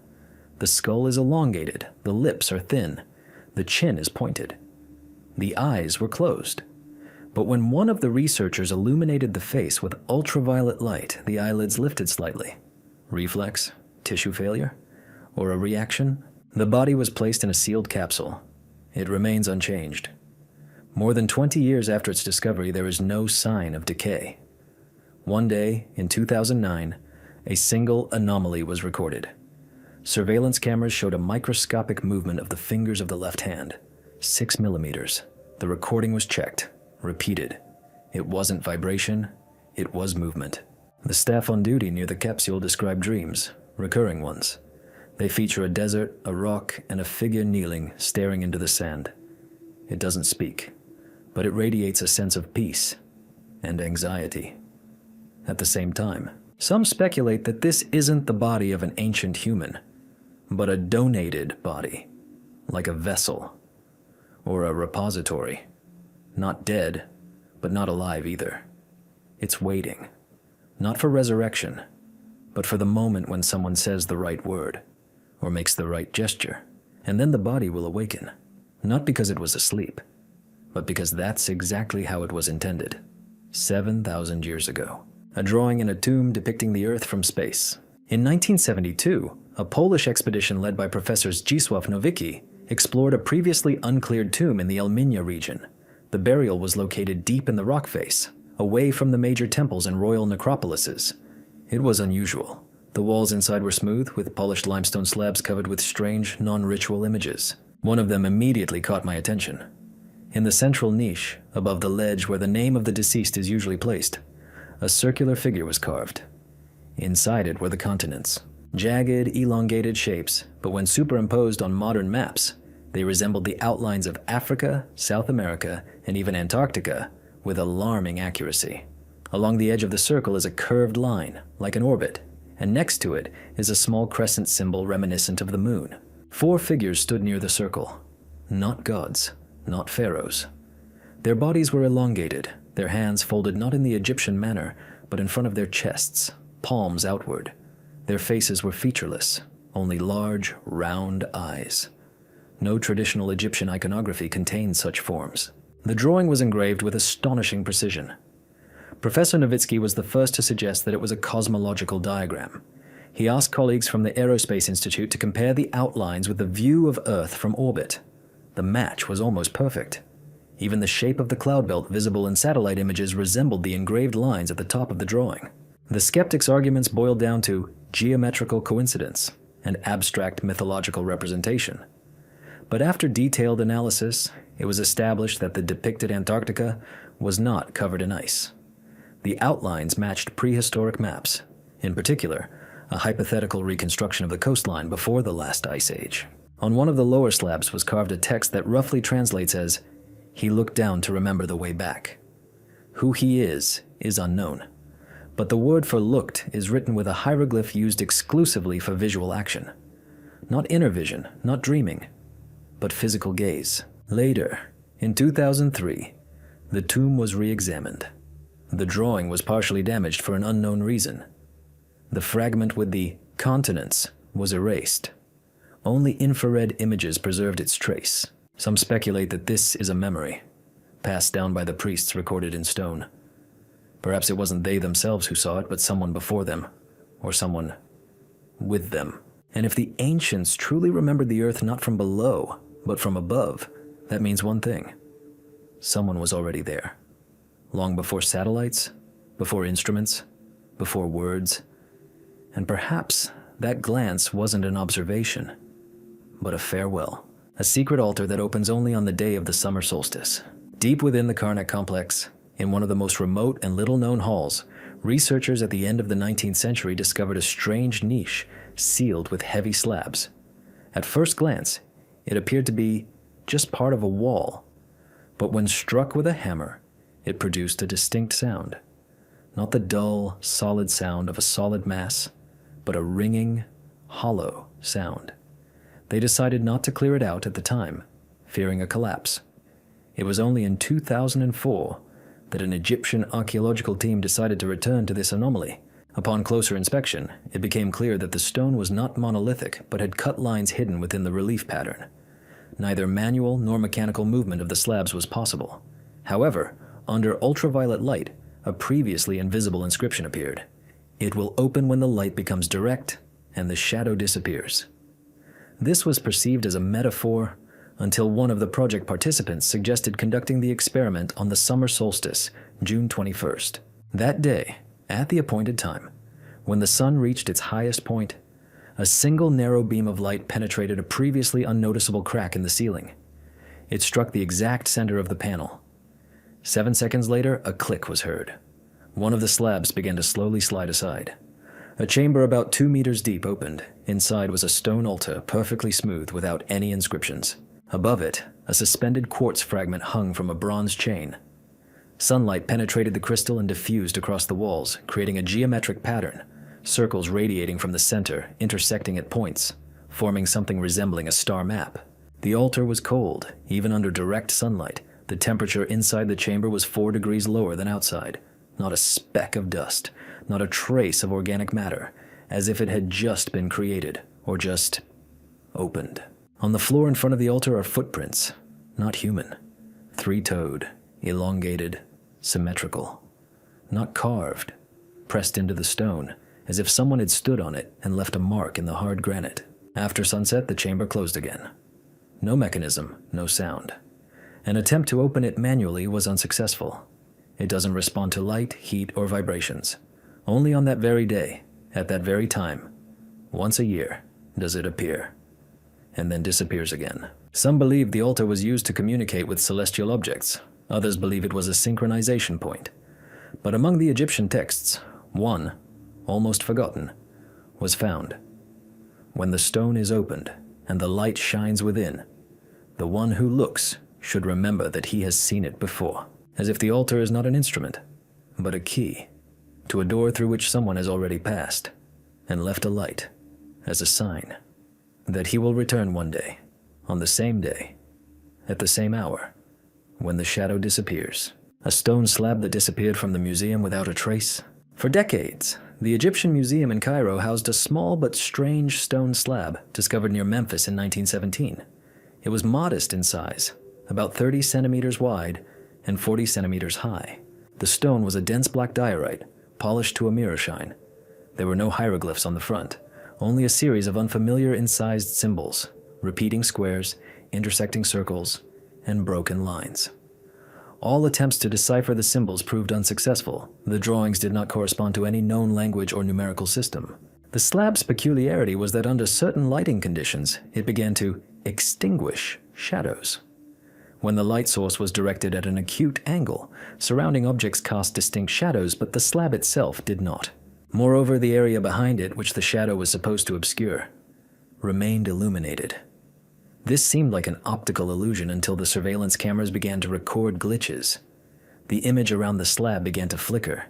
The skull is elongated, the lips are thin, the chin is pointed. The eyes were closed. But when one of the researchers illuminated the face with ultraviolet light, the eyelids lifted slightly. Reflex? Tissue failure? Or a reaction? The body was placed in a sealed capsule. It remains unchanged. More than 20 years after its discovery, there is no sign of decay. One day, in 2009, a single anomaly was recorded. Surveillance cameras showed a microscopic movement of the fingers of the left hand, 6 millimeters. The recording was checked, repeated. It wasn't vibration, it was movement. The staff on duty near the capsule described dreams, recurring ones. They feature a desert, a rock, and a figure kneeling, staring into the sand. It doesn't speak, but it radiates a sense of peace and anxiety. At the same time, some speculate that this isn't the body of an ancient human, but a donated body, like a vessel or a repository. Not dead, but not alive either. It's waiting, not for resurrection, but for the moment when someone says the right word or makes the right gesture, and then the body will awaken, not because it was asleep, but because that's exactly how it was intended, 7,000 years ago. A drawing in a tomb depicting the Earth from space. In 1972, a Polish expedition led by Professors Zdzisław Nowicki explored a previously uncleared tomb in the Elminia region. The burial was located deep in the rock face, away from the major temples and royal necropolises. It was unusual. The walls inside were smooth, with polished limestone slabs covered with strange, non-ritual images. One of them immediately caught my attention. In the central niche, above the ledge where the name of the deceased is usually placed, a circular figure was carved. Inside it were the continents, jagged, elongated shapes, but when superimposed on modern maps, they resembled the outlines of Africa, South America, and even Antarctica with alarming accuracy. Along the edge of the circle is a curved line, like an orbit, and next to it is a small crescent symbol reminiscent of the moon. 4 figures stood near the circle. Not gods, not pharaohs. Their bodies were elongated, their hands folded not in the Egyptian manner, but in front of their chests, palms outward. Their faces were featureless, only large, round eyes. No traditional Egyptian iconography contained such forms. The drawing was engraved with astonishing precision. Professor Nowitzki was the first to suggest that it was a cosmological diagram. He asked colleagues from the Aerospace Institute to compare the outlines with the view of Earth from orbit. The match was almost perfect. Even the shape of the cloud belt visible in satellite images resembled the engraved lines at the top of the drawing. The skeptics' arguments boiled down to geometrical coincidence and abstract mythological representation. But after detailed analysis, it was established that the depicted Antarctica was not covered in ice. The outlines matched prehistoric maps, in particular, a hypothetical reconstruction of the coastline before the last ice age. On one of the lower slabs was carved a text that roughly translates as, "He looked down to remember the way back." Who he is unknown, but the word for looked is written with a hieroglyph used exclusively for visual action. Not inner vision, not dreaming, but physical gaze. Later, in 2003, the tomb was re-examined. The drawing was partially damaged for an unknown reason. The fragment with the continents was erased. Only infrared images preserved its trace. Some speculate that this is a memory, passed down by the priests recorded in stone. Perhaps it wasn't they themselves who saw it, but someone before them, or someone with them. And if the ancients truly remembered the Earth not from below, but from above, that means one thing. Someone was already there. Long before satellites, before instruments, before words. And perhaps that glance wasn't an observation, but a farewell. A secret altar that opens only on the day of the summer solstice. Deep within the Karnak complex, in one of the most remote and little-known halls, researchers at the end of the 19th century discovered a strange niche sealed with heavy slabs. At first glance, it appeared to be just part of a wall, but when struck with a hammer, it produced a distinct sound. Not the dull, solid sound of a solid mass, but a ringing, hollow sound. They decided not to clear it out at the time, fearing a collapse. It was only in 2004 that an Egyptian archaeological team decided to return to this anomaly. Upon closer inspection, it became clear that the stone was not monolithic, but had cut lines hidden within the relief pattern. Neither manual nor mechanical movement of the slabs was possible. However, under ultraviolet light, a previously invisible inscription appeared. "It will open when the light becomes direct and the shadow disappears." This was perceived as a metaphor until one of the project participants suggested conducting the experiment on the summer solstice, June 21st. That day, at the appointed time, when the sun reached its highest point, a single narrow beam of light penetrated a previously unnoticeable crack in the ceiling. It struck the exact center of the panel. 7 seconds later, a click was heard. One of the slabs began to slowly slide aside. A chamber about 2 meters deep opened. Inside was a stone altar, perfectly smooth, without any inscriptions. Above it, a suspended quartz fragment hung from a bronze chain. Sunlight penetrated the crystal and diffused across the walls, creating a geometric pattern, circles radiating from the center, intersecting at points, forming something resembling a star map. The altar was cold, even under direct sunlight. The temperature inside the chamber was 4 degrees lower than outside. Not a speck of dust, not a trace of organic matter, as if it had just been created, or just opened. On the floor in front of the altar are footprints, not human. 3-toed, elongated, symmetrical. Not carved, pressed into the stone, as if someone had stood on it and left a mark in the hard granite. After sunset, the chamber closed again. No mechanism, no sound. An attempt to open it manually was unsuccessful. It doesn't respond to light, heat, or vibrations. Only on that very day, at that very time, once a year, does it appear, and then disappears again. Some believe the altar was used to communicate with celestial objects. Others believe it was a synchronization point. But among the Egyptian texts, one, almost forgotten, was found. When the stone is opened and the light shines within, the one who looks should remember that he has seen it before. As if the altar is not an instrument, but a key to a door through which someone has already passed and left a light as a sign that he will return one day, on the same day, at the same hour, when the shadow disappears. A stone slab that disappeared from the museum without a trace. For decades, The Egyptian Museum in Cairo housed a small but strange stone slab discovered near Memphis in 1917. It was modest in size, about 30 centimeters wide and 40 centimeters high. The stone was a dense black diorite, polished to a mirror shine. There were no hieroglyphs on the front, only a series of unfamiliar incised symbols, repeating squares, intersecting circles, and broken lines. All attempts to decipher the symbols proved unsuccessful. The drawings did not correspond to any known language or numerical system. The slab's peculiarity was that under certain lighting conditions, it began to extinguish shadows. When the light source was directed at an acute angle, surrounding objects cast distinct shadows, but the slab itself did not. Moreover, the area behind it, which the shadow was supposed to obscure, remained illuminated. This seemed like an optical illusion until the surveillance cameras began to record glitches. The image around the slab began to flicker,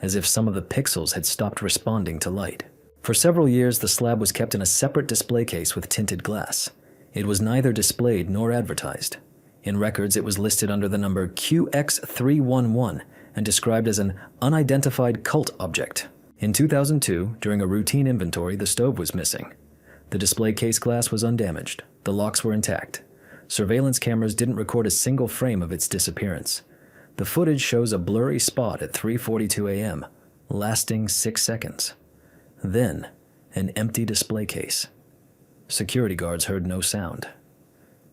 as if some of the pixels had stopped responding to light. For several years, the slab was kept in a separate display case with tinted glass. It was neither displayed nor advertised. In records, it was listed under the number QX311 and described as an unidentified cult object. In 2002, during a routine inventory, the stove was missing. The display case glass was undamaged. The locks were intact. Surveillance cameras didn't record a single frame of its disappearance. The footage shows a blurry spot at 3:42 a.m., lasting 6 seconds. Then, an empty display case. Security guards heard no sound.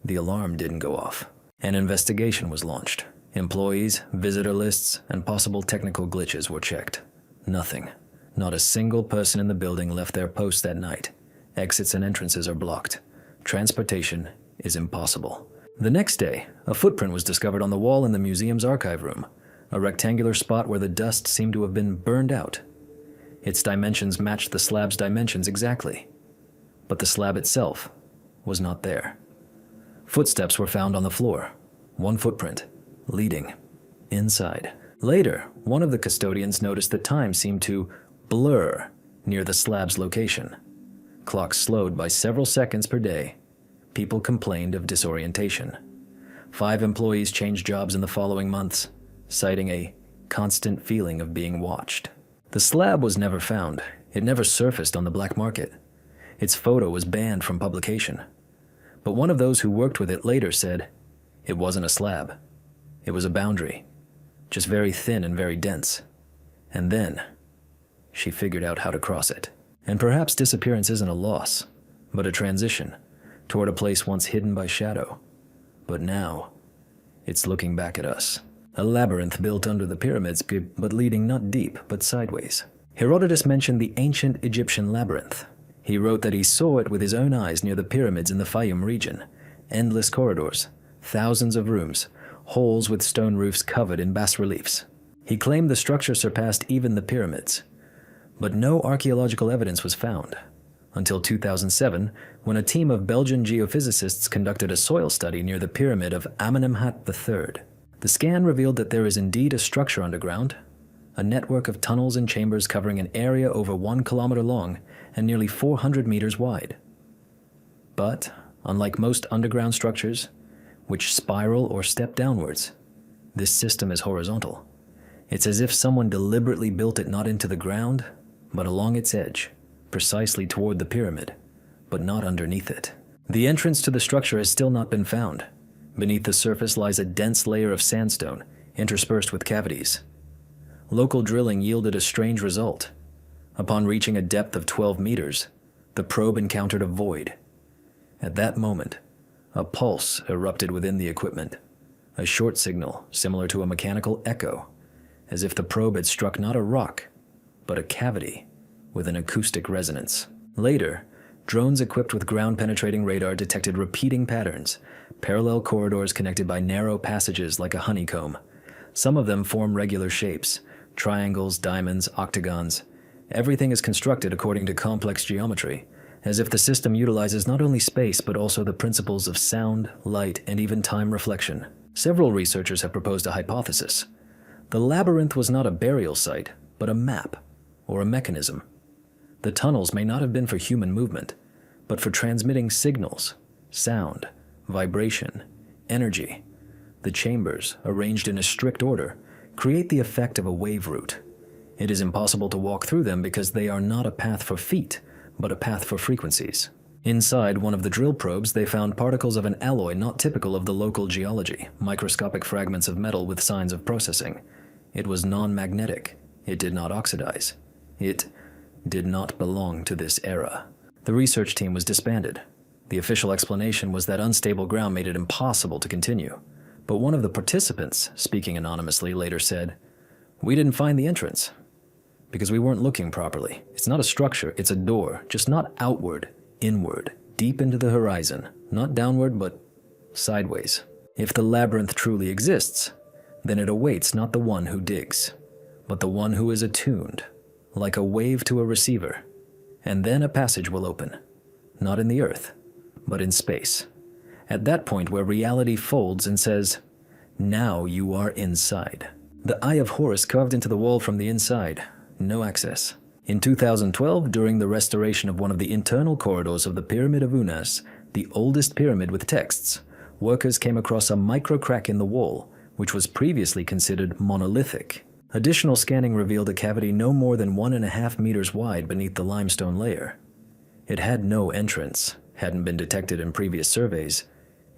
The alarm didn't go off. An investigation was launched. Employees, visitor lists, and possible technical glitches were checked. Nothing. Not a single person in the building left their posts that night. Exits and entrances are blocked. Transportation is impossible. The next day, a footprint was discovered on the wall in the museum's archive room, a rectangular spot where the dust seemed to have been burned out. Its dimensions matched the slab's dimensions exactly, but the slab itself was not there. Footsteps were found on the floor, one footprint, leading inside. Later, one of the custodians noticed that time seemed to blur near the slab's location. Clocks slowed by several seconds per day. People complained of disorientation. 5 employees changed jobs in the following months, citing a constant feeling of being watched. The slab was never found. It never surfaced on the black market. Its photo was banned from publication. But one of those who worked with it later said, it wasn't a slab. It was a boundary, just very thin and very dense. And then, she figured out how to cross it. And perhaps disappearance isn't a loss, but a transition toward a place once hidden by shadow. But now, it's looking back at us. A labyrinth built under the pyramids, but leading not deep, but sideways. Herodotus mentioned the ancient Egyptian labyrinth. He wrote that he saw it with his own eyes near the pyramids in the Fayum region. Endless corridors, thousands of rooms, holes with stone roofs covered in bas-reliefs. He claimed the structure surpassed even the pyramids. But no archaeological evidence was found, until 2007, when a team of Belgian geophysicists conducted a soil study near the pyramid of Amenemhat III. The scan revealed that there is indeed a structure underground, a network of tunnels and chambers covering an area over 1 kilometer long and nearly 400 meters wide. But, unlike most underground structures, which spiral or step downwards, this system is horizontal. It's as if someone deliberately built it not into the ground, but along its edge, precisely toward the pyramid, but not underneath it. The entrance to the structure has still not been found. Beneath the surface lies a dense layer of sandstone, interspersed with cavities. Local drilling yielded a strange result. Upon reaching a depth of 12 meters, the probe encountered a void. At that moment, a pulse erupted within the equipment, a short signal similar to a mechanical echo, as if the probe had struck not a rock, but a cavity with an acoustic resonance. Later, drones equipped with ground-penetrating radar detected repeating patterns, parallel corridors connected by narrow passages like a honeycomb. Some of them form regular shapes, triangles, diamonds, octagons. Everything is constructed according to complex geometry, as if the system utilizes not only space but also the principles of sound, light, and even time reflection. Several researchers have proposed a hypothesis. The labyrinth was not a burial site, but a map, or a mechanism. The tunnels may not have been for human movement, but for transmitting signals, sound, vibration, energy. The chambers, arranged in a strict order, create the effect of a wave route. It is impossible to walk through them because they are not a path for feet, but a path for frequencies. Inside one of the drill probes, they found particles of an alloy not typical of the local geology, microscopic fragments of metal with signs of processing. It was non-magnetic. It did not oxidize. It did not belong to this era. The research team was disbanded. The official explanation was that unstable ground made it impossible to continue. But one of the participants, speaking anonymously, later said, "We didn't find the entrance because we weren't looking properly. It's not a structure, it's a door, just not outward, inward, deep into the horizon, not downward, but sideways. If the labyrinth truly exists, then it awaits not the one who digs, but the one who is attuned, like a wave to a receiver, and then a passage will open, not in the earth, but in space. At that point where reality folds and says, 'Now you are inside.'" The Eye of Horus carved into the wall from the inside, no access. In 2012, during the restoration of one of the internal corridors of the Pyramid of Unas, the oldest pyramid with texts, workers came across a micro crack in the wall, which was previously considered monolithic. Additional scanning revealed a cavity no more than 1.5 meters wide beneath the limestone layer. It had no entrance, hadn't been detected in previous surveys,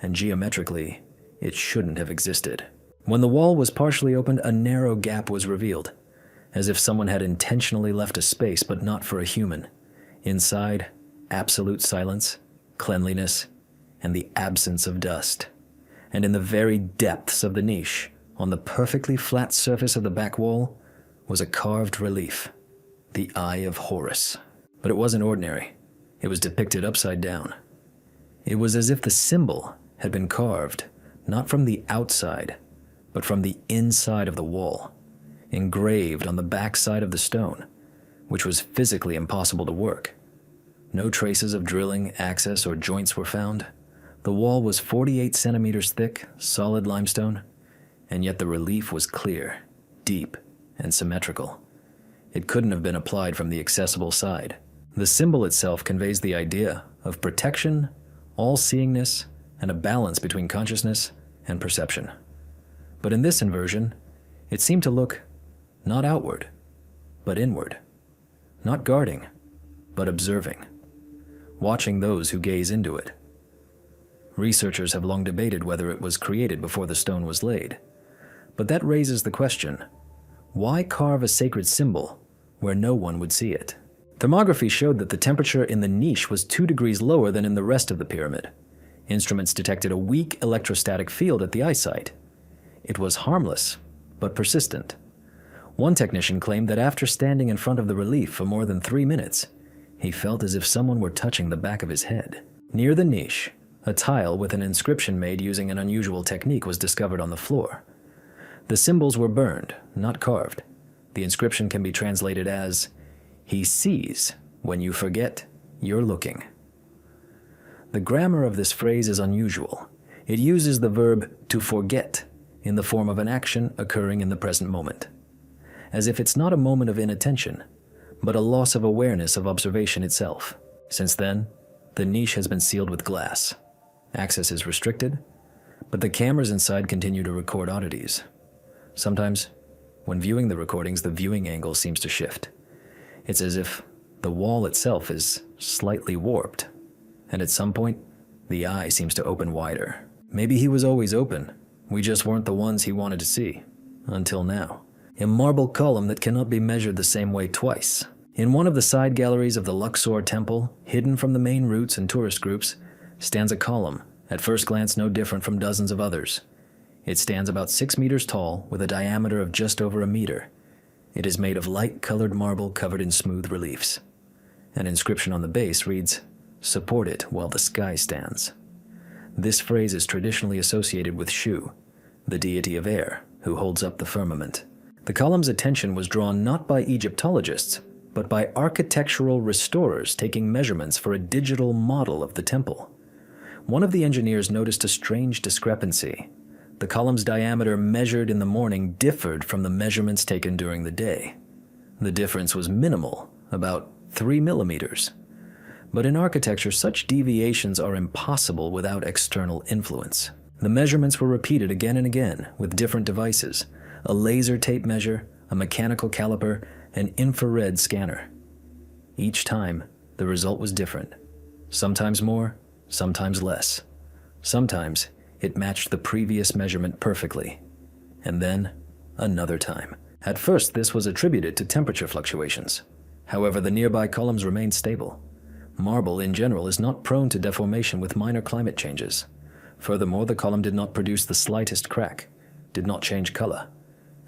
and geometrically, it shouldn't have existed. When the wall was partially opened, a narrow gap was revealed, as if someone had intentionally left a space but not for a human. Inside, absolute silence, cleanliness, and the absence of dust. And in the very depths of the niche, on the perfectly flat surface of the back wall, was a carved relief, the Eye of Horus. But it wasn't ordinary. It was depicted upside down. It was as if the symbol had been carved, not from the outside, but from the inside of the wall, engraved on the back side of the stone, which was physically impossible to work. No traces of drilling, access, or joints were found. The wall was 48 centimeters thick, solid limestone, and yet the relief was clear, deep, and symmetrical. It couldn't have been applied from the accessible side. The symbol itself conveys the idea of protection, all-seeingness, and a balance between consciousness and perception. But in this inversion, it seemed to look not outward, but inward. Not guarding, but observing. Watching those who gaze into it. Researchers have long debated whether it was created before the stone was laid. But that raises the question, why carve a sacred symbol where no one would see it? Thermography showed that the temperature in the niche was 2 degrees lower than in the rest of the pyramid. Instruments detected a weak electrostatic field at the eye site. It was harmless, but persistent. One technician claimed that after standing in front of the relief for more than 3 minutes, he felt as if someone were touching the back of his head. Near the niche, a tile with an inscription made using an unusual technique was discovered on the floor. The symbols were burned, not carved. The inscription can be translated as, "He sees when you forget you're looking." The grammar of this phrase is unusual. It uses the verb to forget in the form of an action occurring in the present moment, as if it's not a moment of inattention, but a loss of awareness of observation itself. Since then, the niche has been sealed with glass. Access is restricted, but the cameras inside continue to record oddities. Sometimes, when viewing the recordings, the viewing angle seems to shift. It's as if the wall itself is slightly warped, and at some point, the eye seems to open wider. Maybe he was always open. We just weren't the ones he wanted to see. Until now. A marble column that cannot be measured the same way twice. In one of the side galleries of the Luxor Temple, hidden from the main routes and tourist groups, stands a column, at first glance no different from dozens of others. It stands about 6 meters tall, with a diameter of just over a meter. It is made of light-colored marble covered in smooth reliefs. An inscription on the base reads, "Support it while the sky stands." This phrase is traditionally associated with Shu, the deity of air, who holds up the firmament. The column's attention was drawn not by Egyptologists, but by architectural restorers taking measurements for a digital model of the temple. One of the engineers noticed a strange discrepancy. The column's diameter measured in the morning differed from the measurements taken during the day. The difference was minimal, about 3 millimeters. But in architecture, such deviations are impossible without external influence. The measurements were repeated again and again with different devices, a laser tape measure, a mechanical caliper, an infrared scanner. Each time, the result was different. Sometimes more, sometimes less. Sometimes, it matched the previous measurement perfectly. And then, another time. At first, this was attributed to temperature fluctuations. However, the nearby columns remained stable. Marble, in general, is not prone to deformation with minor climate changes. Furthermore, the column did not produce the slightest crack, did not change color,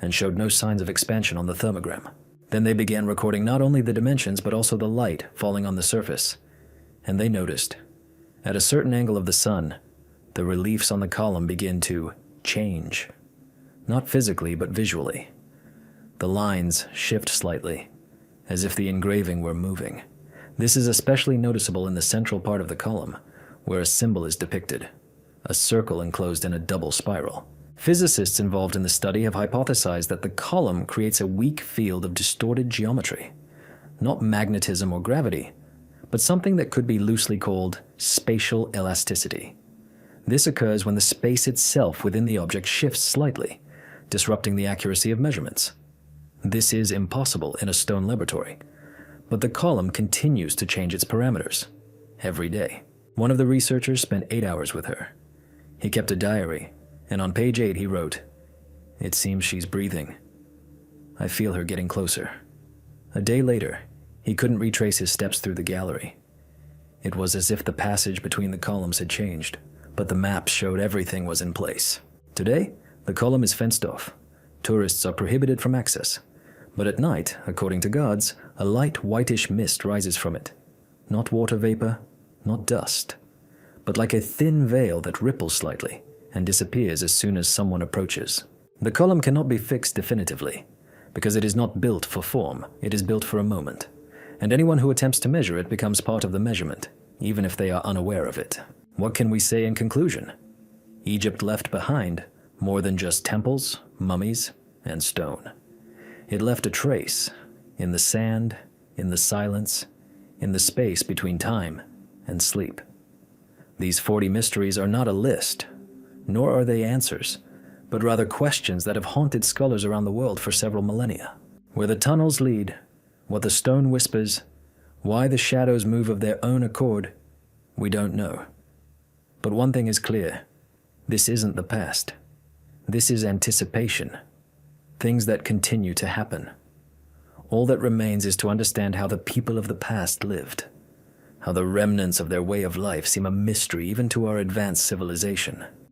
and showed no signs of expansion on the thermogram. Then they began recording not only the dimensions but also the light falling on the surface. And they noticed, at a certain angle of the sun, the reliefs on the column begin to change. Not physically, but visually. The lines shift slightly, as if the engraving were moving. This is especially noticeable in the central part of the column, where a symbol is depicted, a circle enclosed in a double spiral. Physicists involved in the study have hypothesized that the column creates a weak field of distorted geometry, not magnetism or gravity, but something that could be loosely called spatial elasticity. This occurs when the space itself within the object shifts slightly, disrupting the accuracy of measurements. This is impossible in a stone laboratory, but the column continues to change its parameters every day. One of the researchers spent 8 hours with her. He kept a diary, and on page 8 he wrote, "It seems she's breathing. I feel her getting closer." A day later, he couldn't retrace his steps through the gallery. It was as if the passage between the columns had changed, but the maps showed everything was in place. Today, the column is fenced off. Tourists are prohibited from access. But at night, according to guards, a light whitish mist rises from it. Not water vapor, not dust, but like a thin veil that ripples slightly and disappears as soon as someone approaches. The column cannot be fixed definitively, because it is not built for form, it is built for a moment. And anyone who attempts to measure it becomes part of the measurement, even if they are unaware of it. What can we say in conclusion? Egypt left behind more than just temples, mummies, and stone. It left a trace in the sand, in the silence, in the space between time and sleep. These 40 mysteries are not a list, nor are they answers, but rather questions that have haunted scholars around the world for several millennia. Where the tunnels lead, what the stone whispers, why the shadows move of their own accord, we don't know. But one thing is clear, this isn't the past. This is anticipation. Things that continue to happen. All that remains is to understand how the people of the past lived, how the remnants of their way of life seem a mystery even to our advanced civilization.